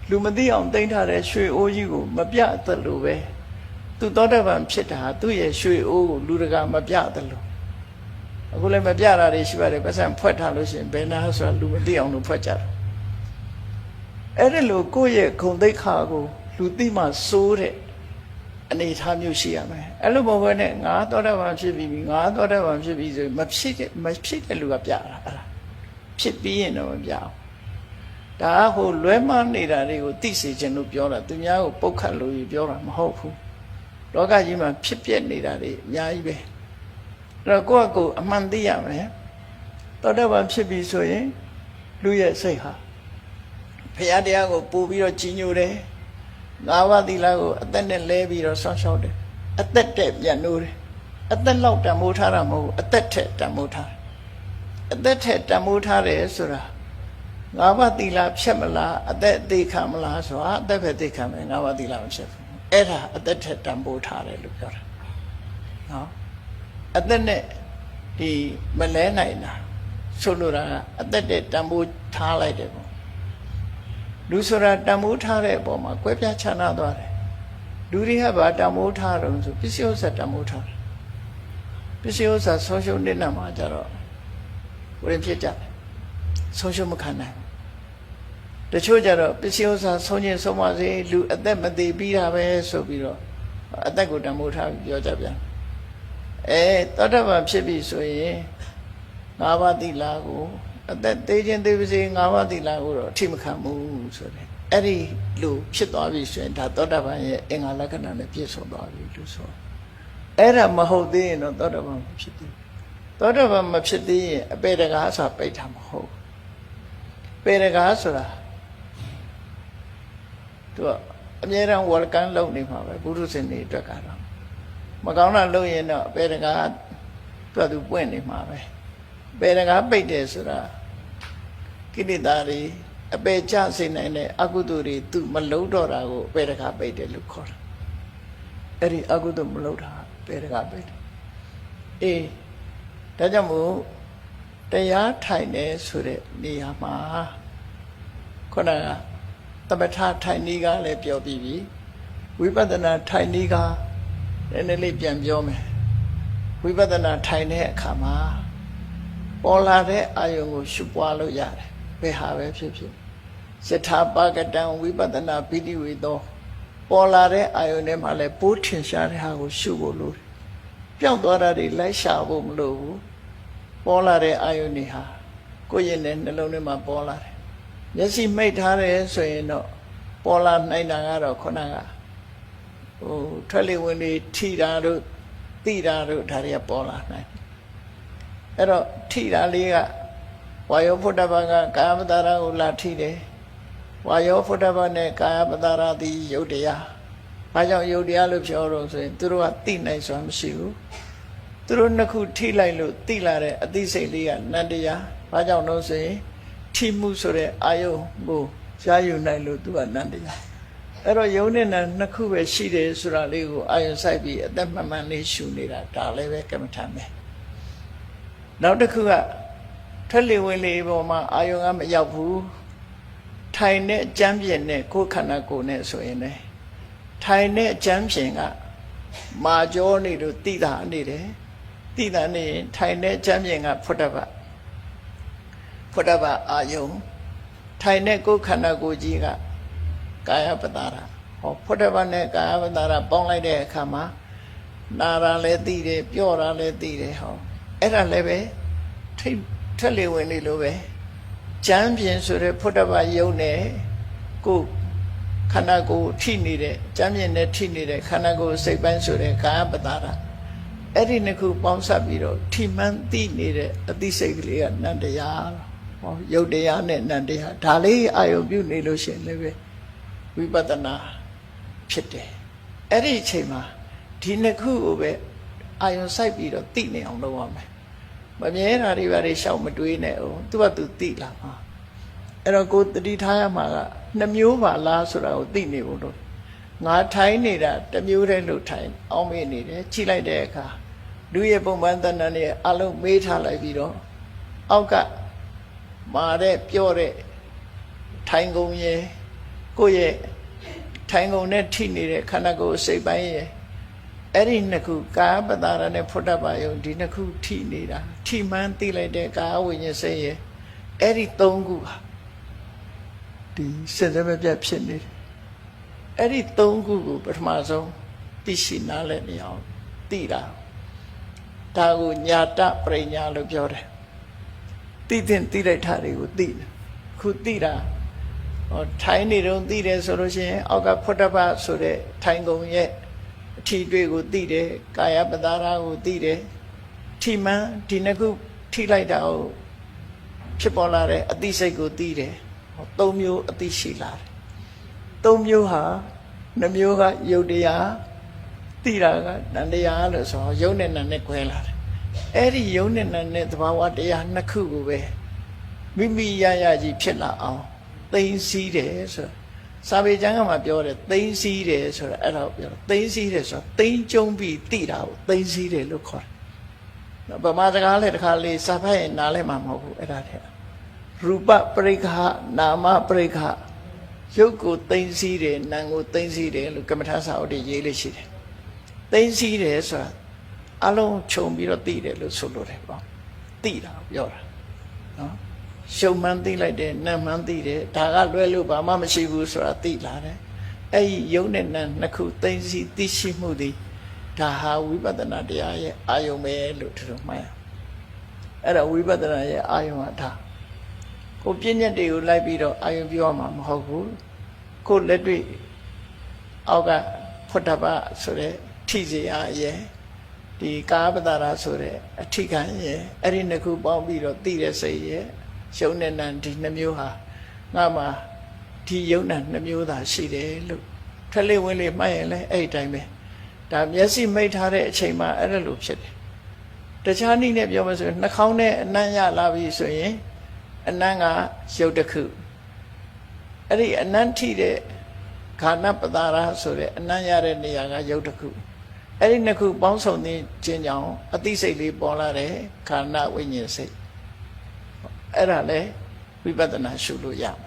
လူမသိအောင်တင်ထားတဲ့ရွှေအိုးကြီးကိုမပြသလိုပဲသူသောတာပန်ဖြစ်တာသူ့ရဲ့ရွှေအိုးကိုလူတကာမပြသလိုအခုလည်းမပြတာတွေရှိပါတယ်ပတ်စံဖွက်ထားလို့ရှိရင်ဘယ်နာဆိုတာလူမသိအောင်လို့ဖွက်ကြတယ်အဲ့ဒါလို့ကိုယ့်ရဲ့ဂုဏ်သိက္ခာကိုလူသိမှစိုးတဲ့အနေထားမျိုးရှိရမယ်အဲ့လိုမဟုတ်ဘဲနဲ့ငါသောတာပန်ဖြစ်ပြီငါသောတာပန်ဖြစ်ပြီဆိုမဖြစ်တဲ့လူကပြတာအဲ့ဒါဖြစ်ပြီးရင်တော့မပြအောင်ဒါဟိုလွဲမနေတာတွေကိုသိစေခြင်းလို့ပြောတာသူများကိုပုတ်ခတ်လို့ပြောတာမဟုတ်ဘူးလောကကြီးမှာဖြစ်ပျက်နေတာတွေအများကြီးပဲအဲ့တော့ကိုယ့်အကိုအမှန်သိရမယ်သောတာပန်ဖြစ်ပြီဆိုရင်လူရဲ့စိတ်ဟာဘုရားတရားကိုပို့ပြီးတော့ကြီးညိုတယ်ငါးပါးသီလကိုအသက်နဲ့လဲပြီးတော့ဆောင်းရှောက်တယ်အသက်တဲ့ပြန်လို့တယ်အသက်လောက်တန်မိုးထားတာမဟုတ်ဘူးအသက်ထက်တန်မိုးထားတယ်အသက်ထက်တန်မိုးထားတယ်ဆိုတာငါးပါးသီလဖြတ်မလားအသက်အသေးခံမလားဆိုတာအသက်ပဲသိခံမယ်ငါးပါးသီလမဖြတ်ဘူးအဲ့ဒါအသက်ထက်တန်မိုးထားတယ်လို့ပြောတာနော်အသက်နဲ့ဒီမလဲနိုင်တာဆိုလိုတာအသက်တဲ့တန်မိုးထားလိုက်တယ်ပေါ့လူဆိုတာတန်မိုးထားတဲ့အပေါ်မှာကွဲပြားခြားနားသွားတယ်လူတွေကဘာတန်မိုးထားတော့ဆိုပစ္စည်းဥစ္စာတန်မိုးထားတယ်ပစ္စည်းဥစ္စာဆုံးရှုံးနေတာမှာကြတော့ဘယ်ဖြစ်ကြလဲဆုံးရှုံးမခံနိုင်တချို့ကြတော့ပစ္စည်းဥစ္စာဆုံးခြင်းဆုံးပါစေလူအသက်မသေးပြီးတာပဲဆိုပြီးတော့အသက်ကိုတန်မိုးထားပြီးပြောကြပြန်သောတာပန်ဖြစ်ပြီဆိုရင်ငါးပါးသီလကိုအသက်သေးခြင်းသေးပါစေငါးပါးသီလကိုတော့အထိမခံဘူးဆိုတဲ့အဲ့ဒီလိုဖြစ်သွားပြီဆိုရင်ဒါသောတာပန်ရဲ့အင်္ဂါလက္ခဏာနဲ့ပြည့်စုံသွားပြီလို့ဆိုအဲ့ဒါမဟုတ်သေးရင်တော့သောတာပန်မဖြစ်သေးသောတာပန်မဖြစ်သေးရင်အပေတကားဆိုတာပိတ်တာမဟုတ်ပေတကားဆိုတာသူကအမြဲတမ်း welcome လုပ်နေမှာပဲဘုရုရှင်တွေအတွက်ကတော့မကောင်းတာလုပ်ရင်တော့အပေတကားသူပွင့်နေမှာပဲပေတကားပိတ်တယ်ဆိုတာကိလေသာတွေအပေချစေနိုင်တဲ့အကုသိုလ်တွေသူမလုံးတော့တာကိုအပေတကားပိတ်တယ်လို့ခေါ်တာအဲ့ဒီအကုသိုလ်မလုံးတာပေတကားပိတ်တယ်ဒါကြောင့်မို့တရားထိုင်နေဆိုတဲ့နေရာမှာခုနကသမထထိုင်နည်းကလည်းပြောပြီးပြီဝိပဿနာထိုင်နည်းကနည်းနည်းလေးပြန်ပြောမယ်ဝိပဿနာထိုင်တဲ့အခါမှာပေါ်လာတဲ့အာယုံကိုရှုပွားလို့ရတယ်ဘယ်ဟာပဲဖြစ်ဖြစ်ယထာပါကတံဝိပဿနာပိဋိဝေသောပေါ်လာတဲ့အာယုံထဲမှာလည်းပိုးထင်ရှားတဲ့ဟာကိုရှုဖို့လိုတယ်ပျောက်သွားတာတွေလိုက်ရှာဖို့မလိုဘူးပေါ်လာတဲ့အာယုန်တွေဟာကိုယ်ရင်နဲ့နှလုံးထဲမှာပေါ်လာတယ်မျက်စိမိတ်ထားတယ်ဆိုရင်တော့ပေါ်လာနိုင်တာကတော့ခုနကထွက်လေဝင်လေထိတာတို့တိတာတို့ဒါတွေကပေါ်လာနိုင်အဲ့တော့ထိတာလေးကဝါယောဖုတ္တပံကကာယပတာရကိုလာထိတယ်ဝါယောဖုတ္တပံနဲ့ကာယပတာရသည်ယုတ်တရားဘာကြောင့်ယုတ်တရားလို့ပြောတော့ဆိုရင်သူတို့ကသိနိုင်စွာမရှိဘူးသူတို့နှစ်ခုထိလိုက်လို့သိလာတဲ့အသိစိတ်လေးကနန္တရားဘာကြောင့်လို့ဆိုရင်ထိမှုဆိုတဲ့အာယုကိုရယူနိုင်လို့သူကနန္တရားအဲ့တော့ယုံနဲ့နာနှစ်ခုပဲရှိတယ်ဆိုတာလေးကိုအာယုစိုက်ပြီးအသက်မှန်မှန်လေးရှုနေတာဒါလည်းပဲကမ္မထာပဲနောက်တစ်ခုကထွက်လေဝင်လေပေါ်မှာအာယုကမရောက်ဘူးထိုင်တဲ့အကျမ်းပြင်နဲ့ကိုယ်ခန္ဓာကိုယ်နဲ့ဆိုရင်လည်းထိုင်တဲ့အကျမ်းပြင်ကမာကြောနေလို့တိတာနေတယ်တိတာနေရင်ထိုင်တဲ့အကျမ်းပြင်ကဖုတ္တပအာယုထိုင်တဲ့ကိုယ်ခန္ဓာကိုယ်ကြီးကကာယပတာရဟောဖုတ္တပနဲ့ကာယပတာရပေါင်းလိုက်တဲ့အခါမှာနာတာလည်းသိတယ်ပြော့တာလည်းသိတယ်ဟောအဲ့ဒါလည်းပဲထိတ်ထက်လေဝင်နေလို့ပဲကျမ်းပြင်ဆိုတဲ့ဖုတ္တပယုံနဲ့ကိုယ်ခန္ဓာကိုယ်ထိနေတဲ့ကျမ်းပြင်နဲ့ထိနေတဲ့ခန္ဓာကိုယ်စိတ်ပိုင်းဆိုတဲ့ကာယပတာရ အဲ့ဒီနှစ်ခုပေါင်းစပ်ပြီးတော့ထိမှန်သိနေတဲ့အသိစိတ်ကလေးကနန္တရားဟောယုတ်တရားနဲ့နန္တရားဒါလေးအာယုံပြုနေလို့ရှိရင်လည်းပဲဝိပဿနာဖြစ်တယ်အဲ့ဒီအချိန်မှာဒီနှစ်ခုကိုပဲအာယုံစိုက်ပြီးတော့သိနေအောင်လုပ်ရမယ်မမြဲတာတွေဘာတွေရှောက်မတွေးနဲ့အောင်သူကသူသိလာမှာအဲ့တော့ကိုတတိထားရမှာကနှမျိုးပါလားဆိုတာကိုသိနေဖို့လို့ငါထိုင်နေတာတစ်မျိုးတည်းလို့ထိုင်အောင်မေ့နေတယ်ကြည့်လိုက်တဲ့အခါလူရဲ့ပုံမှန်တဏ္ဍာနဲ့အလုံးမေးထားလိုက်ပြီးတော့အောက်ကမာတဲ့ပြောတဲ့ထိုင်ကုန်ရဲ့ကိုယ့်ရဲ့ထိုင်ကုန်နဲ့ထိနေတဲ့ခန္ဓာကိုယ်စိတ်ပိုင်းရဲ့အဲ့ဒီနှစ်ခုကာယပတာရနဲ့ဖုဒ္ဓဘာယုံဒီနှစ်ခုထိနေတာထိမှန်းသိလိုက်တဲ့ကာယဝိညာဉ်စိတ်ရဲ့အဲ့ဒီသုံးခုဟာဒီစက်စမပြတ်ဖြစ်နေတယ်အဲ့ဒီသုံးခုကိုပထမဆုံးသိရှိနားလည်နေအောင်သိတာဒါကိုညာတပရိညာလို့ပြောတယ်သိလိုက်တာတွေကိုသိတယ်ခုသိတာဟောထိုင်နေတော့သိတယ်ဆိုလို့ရှိရင်အောက်ကဖုဒ္ဓဘာဆိုတဲ့ထိုင်ကုန်ရဲ့အထီတွေ့ကိုသိတယ်ကာယပတာရကိုသိတယ်ထိမှန်ဒီနှစ်ခုထိလိုက်တာကိုဖြစ်ပေါ်လာတဲ့အသိစိတ်ကိုသိတယ်သုံးမျိုးအသိရှိလာတယ်သုံးမျိုးဟာနှမျိုးကယုတ်တရားသိတာကနန္တရားလို့ဆိုယုတ်နဲ့နံနဲ့꿰လာတယ်အဲ့ဒီယုတ်နဲ့နံနဲ့သဘာဝတရားနှစ်ခုကိုပဲမိမိရကြီးဖြစ်လာအောင်သိသိတယ်ဆိုစာပေကျမ်းကမှပြောတယ်သိသိတယ်ဆိုတာအဲ့ဒါကိုပြောသိသိတယ်ဆိုတာသိကျုံပြီးသိတာကိုသိသိတယ်လို့ခေါ်တယ်ဗမာစကားလည်းတစ်ခါလေးစာဖတ်ရင်နားလဲမှာမဟုတ်ဘူးအဲ့ဒါတည်းရူပပရိက္ခနာမပရိက္ခရုပ်ကိုသိသိတယ်နာမ်ကိုသိသိတယ်လို့ကမ္မထာစာအုပ်တွေရေးလို့ရှိတယ်သိသိတယ်ဆိုတာအလုံးခြုံပြီးတော့သိတယ်လို့ဆိုလိုတယ်ပေါ့သိတာကိုပြောတာနော်ရှုံမှန်းသိလိုက်တယ်နံမှန်းသိတယ်ဒါကလွဲလို့ဘာမှမရှိဘူးဆိုတာသိလာတယ်အဲ့ဒီယုံနဲ့နံနှစ်ခုသိသိရှိမှုသည်ဒါဟာဝိပဿနာတရားရဲ့အာယုံပဲလို့သူတို့မှတ်ရအဲ့ဒါဝိပဿနာရဲ့အာယုံဟာဒါကိုပြည့်ညက်တွေကိုလိုက်ပြီးတော့အာယုံပြောမှာမဟုတ်ဘူးကိုလက်တွေ့အောက်ကဖုဒ္ဓဘာဆိုတဲ့ထိစေရရဲ့ဒီကာပတာရဆိုတဲ့အထိခံရဲ့အဲ့ဒီနှစ်ခုပေါင်းပြီးတော့သိတဲ့စိတ်ရဲ့ယုံနဲ့နံဒီနှမျိုးဟာငါမှာဒီယုံနဲ့နှမျိုးသာရှိတယ်လို့ထက်လေးဝင်းလေးမှတ်ရင်လည်းအဲ့ဒီတိုင်းပဲဒါမျက်စိမိတ်ထားတဲ့အချိန်မှာအဲ့ဒါလိုဖြစ်တယ်တခြားနည်းနဲ့ပြောမှဆိုရင်နှာခေါင်းနဲ့အနံ့ရလာပြီဆိုရင်အနံ့ကရုပ်တစ်ခုအဲ့ဒီအနံ့ထိတဲ့ခန္ဓာပတာရဆိုတဲ့အနံ့ရတဲ့နေရာကရုပ်တစ်ခုအဲ့ဒီနှစ်ခုပေါင်းစုံခြင်းကြောင့်အသိစိတ်လေးပေါ်လာတဲ့ခန္ဓာဝိညာဉ်စိတ်အဲ့ဒါလေဝိပဿနာရှုလို့ရမယ်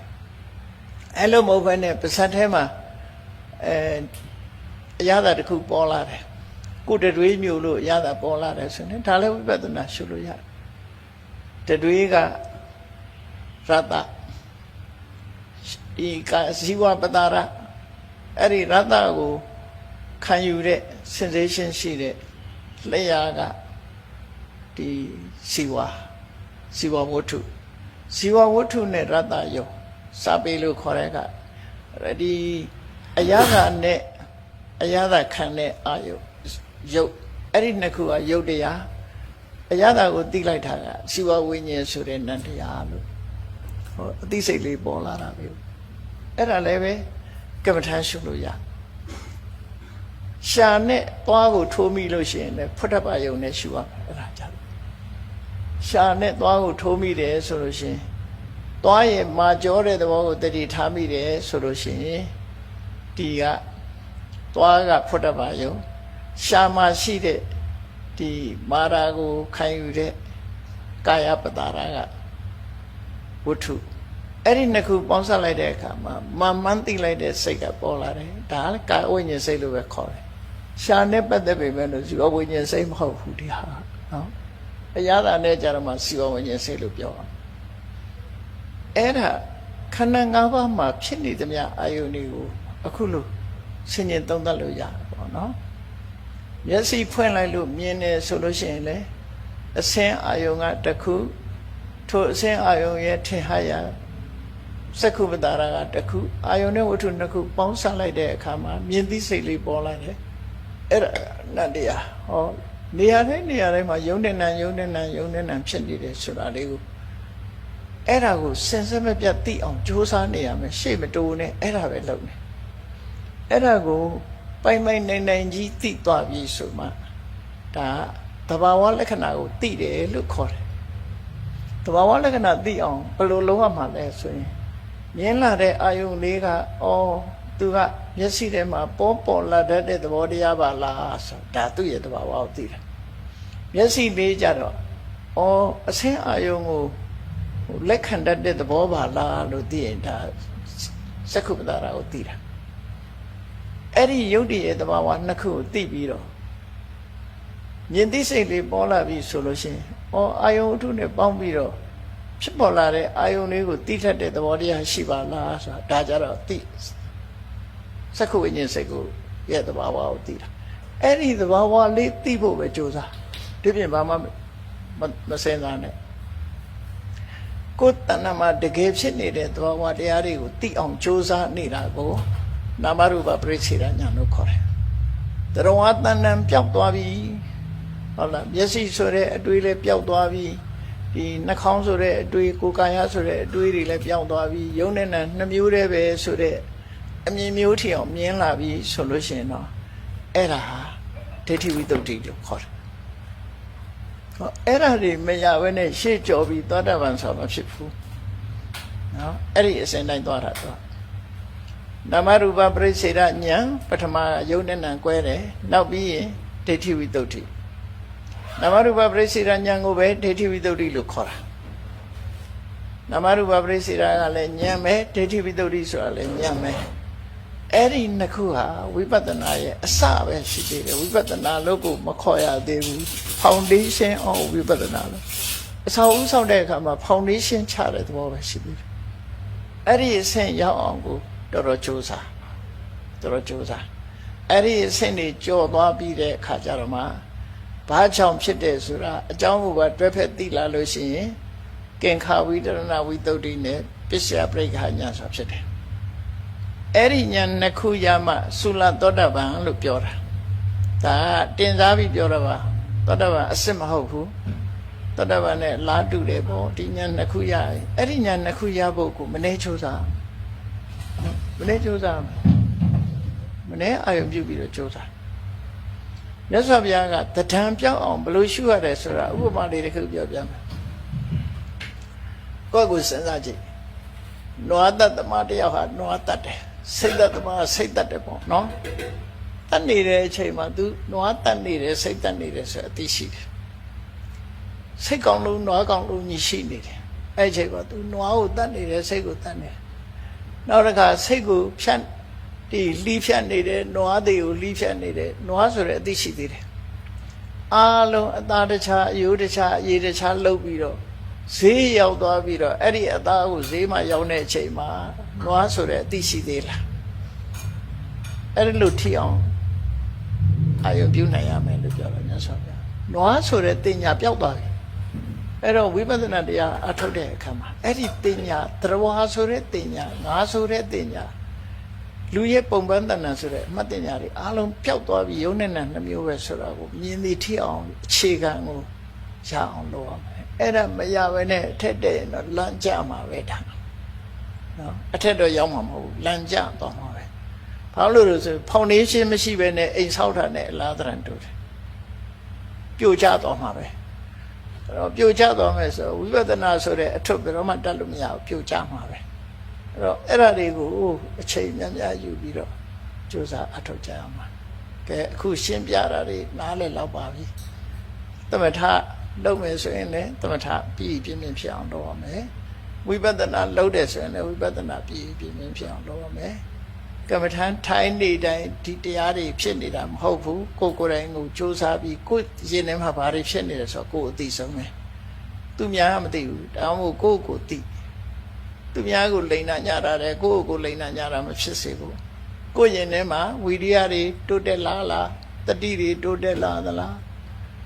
အဲ့လိုမဟုတ်ဘဲနဲ့ပါဇက်ထဲမှာအရသာတစ်ခုပေါ်လာတယ်ကိုယ်တတွေးမျိုးလို့အရသာပေါ်လာတယ်ဆိုရင်ဒါလည်းဝိပဿနာရှုလို့ရတယ်တတွေးကရတ္တဒီကာဇီဝပတာရအဲ့ဒီရတ္တကိုခံယူတဲ့ sensation ရှိတဲ့လျှာကဒီဇီဝဝတ္ထုဇီဝဝတ္ထုနဲ့ရတ္တယုံစာပေလို့ခေါ်တဲ့ကဒီအရသာနဲ့အရသာခံတဲ့အာယုရုပ်အဲ့ဒီနှစ်ခုကယုတ်တရားအရသာကိုသိလိုက်တာကဇီဝဝိညာဉ်ဆိုတဲ့နံတရားလို့ဟောအသိစိတ်လေးပေါ်လာတာပဲအဲ့ဒါလည်းပဲကမ္မထာရှုလို့ရရှာနဲ့သွားကိုထိုးမိလို့ရှိရင်လည်းဖုဒ္ဓဘာယုံနဲ့ရှုရမယ်အဲ့ဒါကြောင့်ရှာနဲ့သွားကိုထိုးမိတယ်ဆိုလို့ရှိရင်သွားရဲ့မာကြောတဲ့သဘောကိုတတိထားမိတယ်ဆိုလို့ရှိရင်ဒီကသွားကဖုဒ္ဓဘာယုံရှာမှာရှိတဲ့ဒီမာရာကိုခံယူတဲ့ကာယပတာရကဝတ္ထုအဲ့ဒီနှစ်ခုပေါင်းစပ်လိုက်တဲ့အခါမှာမှန်သိလိုက်တဲ့စိတ်ကပေါ်လာတယ်ဒါကကာဝိညာဉ်စိတ်လို့ပဲခေါ်တယ်ရှာနဲ့ပတ်သက်ပေမဲ့လို့ဇီဝဝိညာဉ်စိတ်မဟုတ်ဘူးဒီဟာနော်အရာသာနဲ့ကြတော့မှဇီဝဝိညာဉ်စိတ်လို့ပြောအောင်အဲ့ဒါခန္ဓာ၅ပါးမှာဖြစ်နေသမျှအာယုန်တွေကိုအခုလို့ဆင်ញင်သုံးသပ်လို့ရတယ်ပေါ့နော်မျက်စိဖွင့်လိုက်လို့မြင်တယ်ဆိုလို့ရှိရင်လေအစင်းအာယုန်ကတစ်ခုထိုအစင်းအာယုန်ရဲ့ထင်ဟရစက္ခုပတာရကတစ်ခုအာယုန်နဲ့ဝတ္ထုနှစ်ခုပေါင်းစပ်လိုက်တဲ့အခါမှာမြင်သိစိတ်လေးပေါ်လာတယ်အဲ့ဒါနတ်တရားဟော နေရာတိုင်းမှာယုံတဲ့နံဖြစ်နေတယ်ဆိုတာလေးကိုအဲ့ဒါကိုစင်စစ်မပြတ်သိအောင်ကြိုးစားနေရမယ်ရှေ့မတိုးနဲ့အဲ့ဒါပဲလုပ်နေအဲ့ဒါကိုပိုင်နိုင်ကြီးသိသွားပြီဆိုမှဒါသဘာဝလက္ခဏာကိုသိတယ်လို့ခေါ်တယ်သဘာဝလက္ခဏာသိအောင်ဘယ်လိုလုပ်ရမှာလဲဆိုရင်မြင်လာတဲ့အာယုံလေးကသူကမျက်စိထဲမှာပေါ်လာတတ်တဲ့သဘောတရားပါလားဆိုဒါသူ့ရဲ့သဘာဝကိုသိတာမျက်စိလေးကြတော့အဆင်းအာယုံကိုလက်ခံတတ်တဲ့သဘောပါလားလို့သိရင်ဒါစက္ခုပ္ပတာကိုသိတာအဲ့ဒီယုတ်တည်ရဲ့သဘာဝနှစ်ခုကိုသိပြီးတော့မြင်သိစိတ်လေးပေါ်လာပြီဆိုလို့ရှိရင်အာယုံအထုနဲ့ပေါင်းပြီးတော့ဖြစ်ပေါ်လာတဲ့အာယုံလေးကိုသိတတ်တဲ့သဘောတရားရှိပါလားဆိုတာဒါကြတော့သိစက္ခုဝိညာဉ်စိတ်ကိုရဲ့သဘာဝကိုသိတာအဲ့ဒီသဘာဝလေးသိဖို့ပဲကြိုးစားဒီပြင်ဘာမှမစင်စားနဲ့ကိုယ်တဏ္ဍမှာတကယ်ဖြစ်နေတဲ့သဘာဝတရားတွေကိုသိအောင်ကြိုးစားနေတာကိုနာမရူပပရိစ္ဆေဒညာလို့ခေါ်တယ်တရဝတဏ္ဍပျောက်သွားပြီဟုတ်လားမျက်စိဆိုတဲ့အတွေးလည်းပျောက်သွားပြီဒီနှာခေါင်းဆိုတဲ့အတွေးကိုယ်ကာယဆိုတဲ့အတွေးတွေလည်းပျောက်သွားပြီယုံနဲ့နာနှစ်မျိုးတည်းပဲဆိုတဲ့အမြင်မျိုးထီအောင်မြင်လာပြီဆိုလို့ရှိရင်တော့အဲ့ဒါဟာဒိဋ္ဌိဝိတ္တုလို့ခေါ်တယ်အဲ့ဒါတွေမရဘဲနဲ့ရှေ့ကြော်ပြီးသောတာပန်ဆိုမဖြစ်ဘူးနော်အဲ့ဒီအစဉ်တိုင်းသွားတာတော့နာမရူပပရိစ္ဆေဒဉာဏ်ပထမယုံနဲ့နံကွဲတယ်နောက်ပြီးရင်ဒိဋ္ဌိဝိတ္တုနာမရူပပရိစ္ဆေဒဉာဏ်ကိုပဲဒိဋ္ဌိဝိတ္တုလို့ခေါ်တာနာမရူပပရိစ္ဆေဒကလည်းဉာဏ်ပဲဒိဋ္ဌိဝိတ္တုဆိုတာလည်းဉာဏ်ပဲအဲ့ဒီနှစ်ခုဟာဝိပဿနာရဲ့အစပဲရှိသေးတယ်ဝိပဿနာလို့ကိုမခေါ်ရသေးဘူး foundation of ဝိပဿနာလို့အဆောက်အဦဆောက်တဲ့အခါမှာ foundation ချတဲ့သဘောပဲရှိသေးတယ်အဲ့ဒီအဆင့်ရောက်အောင်ကိုတော်တော်ကြိုးစားအဲ့ဒီအဆင့်တွေကြော်သွားပြီးတဲ့အခါကျတော့မှဘာကြောင့်ဖြစ်တယ်ဆိုတာအကြောင်းကိုပဲတွဲဖက်သိလာလို့ရှိရင်ကင်္ခာဝိတရဏဝိတ္တုနဲ့ပစ္စယပရိက္ခဉာဏ်ဆိုဖြစ်တယ်အဲ့ဒီဉာဏ်နှစ်ခုရမှသုလသောတာပန်လို့ပြောတာဒါတင်စားပြီးပြောတာပါသောတာပန်အစစ်မဟုတ်ဘူးသောတာပန်နဲ့လားတူတယ်ပေါ့ဒီဉာဏ်နှစ်ခုရရင်အဲ့ဒီဉာဏ်နှစ်ခုရဖို့ကိုမနေချိုးစားမနေအာရုံပြုပြီးတော့ကြိုးစားမြတ်စွာဘုရားကတဏ္ဍပြောင်းအောင်ဘယ်လိုရှုရတယ်ဆိုတာဥပမာလေးတစ်ခုပြောပြမယ်ကိုယ့်ကိုစဉ်းစားကြည့်နွားတတ်သမားတယောက်ဟာနွားတတ်တယ်စိတ်တတ်သမားစိတ်တတ်တယ်ပေါ့နော်တတ်နေတဲ့အချိန်မှာ तू နွားတတ်နေတယ်စိတ်တတ်နေတယ်ဆိုအသိရှိတယ်စိတ်ကောင်းလို့နွားကောင်းလို့ညီရှိနေတယ်အဲ့ဒီအချိန်မှာ तू နွားကိုတတ်နေတယ်စိတ်ကိုတတ်နေတယ်နောက်တစ်ခါစိတ်ကိုဖြတ်ဒီလှီးဖြတ်နေတယ်နွားတွေကိုလှီးဖြတ်နေတယ်နွားဆိုတဲ့အသိရှိသေးတယ်အားလုံးအသားတခြားအယိုးတခြားအရည်တခြားလှုပ်ပြီးတော့ဈေးရောက်သွားပြီးတော့အဲ့ဒီအသားကိုဈေးမှာရောက်တဲ့အချိန်မှာနွားဆိုတဲ့အသိရှိသေးလားအဲ့ဒီလိုထိအောင်အာရုံပြုနိုင်ရမယ်လို့ပြောတယ်ညဆောဗျာနွားဆိုတဲ့တင်ညာပျောက်သွားပြီအဲ့တော့ဝိပဿနာတရားအထုတ်တဲ့အခါမှာအဲ့ဒီတင်ညာသရဝါဆိုတဲ့တင်ညာငါဆိုတဲ့တင်ညာလူရဲ့ပုံပန်းတဏ္ဍဆိုတဲ့အမှတ်တင်ညာတွေအားလုံးပျောက်သွားပြီးယုံနဲ့နှမျိုးပဲဆိုတာကိုမြင်သိထိအောင်အခြေခံကိုရအောင်လုပ်ရမယ်အဲ့ဒါမရဘဲနဲ့အထက်တဲ့တော့လမ်းကျမှာပဲဒါနော်အထက်တော့ရောက်မှာမဟုတ်ဘူးလမ်းကျသွားမှာပဲဘာလို့လဲဆို foundation မရှိဘဲနဲ့အိမ်ဆောက်တာနဲ့အလားတန်တူတယ်ပြိုကျသွားမှာပဲအဲ့တော့ပြိုကျသွားမယ်ဆိုဝိပဿနာဆိုတဲ့အထုပ်ဘယ်တော့မှတတ်လို့မရဘူးပြိုကျမှာပဲအဲ့တော့အဲ့ဒါတွေကိုအချိန်များများယူပြီးတော့ကြိုးစားအထောက်ကြရမှာကဲအခုရှင်းပြတာတွေနားလည်လောက်ပါပြီသမထလုပ်မယ်ဆိုရင်လည်းသမထပြီးပြင်းပြင်းဖြစ်အောင်လုပ်ရမယ်ဝိပဿနာလုပ်တယ်ဆိုရင်လည်းဝိပဿနာပြီးပြင်းပြင်းဖြစ်အောင်လုပ်ရမယ်ကမ္မထန်ထိုင်နေတိုင်းဒီတရားတွေဖြစ်နေတာမဟုတ်ဘူးကိုယ်တိုင်ကိုကြိုးစားပြီးကိုယ်ရင်ထဲမှာဘာတွေဖြစ်နေတယ်ဆိုတော့ကိုယ်အသိဆုံးပဲသူများမသိဘူးဒါမှမဟုတ်ကိုယ်သိသူများကိုလိန်နာညတာတယ်ကိုယ့်ကိုလိန်နာညတာမဖြစ်စေဘူးကိုယ့်ရင်ထဲမှာဝိရိယတွေတိုးတက်လာလားတတိတွေတိုးတက်လာသလား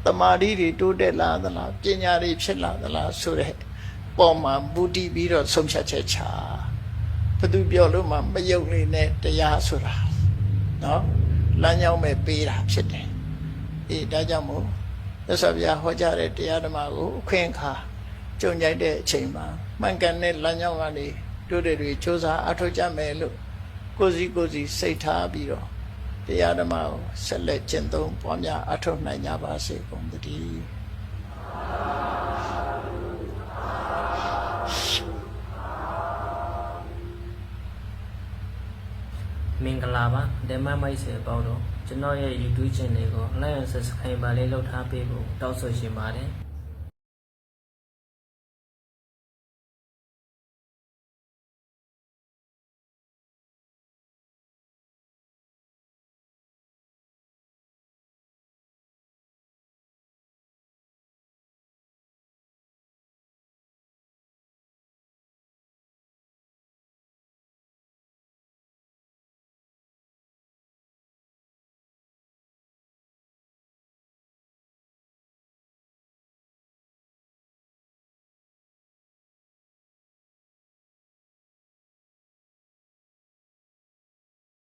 တမာတိတွေတိုးတက်လာသလားပညာတွေဖြစ်လာသလားဆိုတဲ့ပေါ်မှာမူတည်ပြီးတော့ဆုံးဖြတ်ချက်ချဘသူပြောလို့မှမယုံနေနဲ့တရားဆိုတာနော်လမ်းကြောင်းပဲပေးတာဖြစ်တယ်အေးဒါကြောင့်မို့ မြတ်စွာဘုရားဟောကြားတဲ့တရားဓမ္မကိုအခွင့်အခါကြုံကြိုက်တဲ့အချိန်မှာမှန်ကန်တဲ့လမ်းကြောင်းကနေတို့တွေစ조사အထောက်ကြမယ်လို့ကိုယ်စီစိတ်ထားပြီးတော့တရားဓမ္မကိုဆက်လက်ကျင့်သုံးပွားများအထောက်နိုင်ကြပါစေကုန်သတည်းမင်္ဂလာပါဓမ္မမိုက်ဆယ်ပေါ့တော့ကျွန်တော်ရဲ့ YouTube channel ကို like and subscribe ပါလေးလုပ်ထားပေးဖို့တောင်းဆိုရှင်ပါတယ်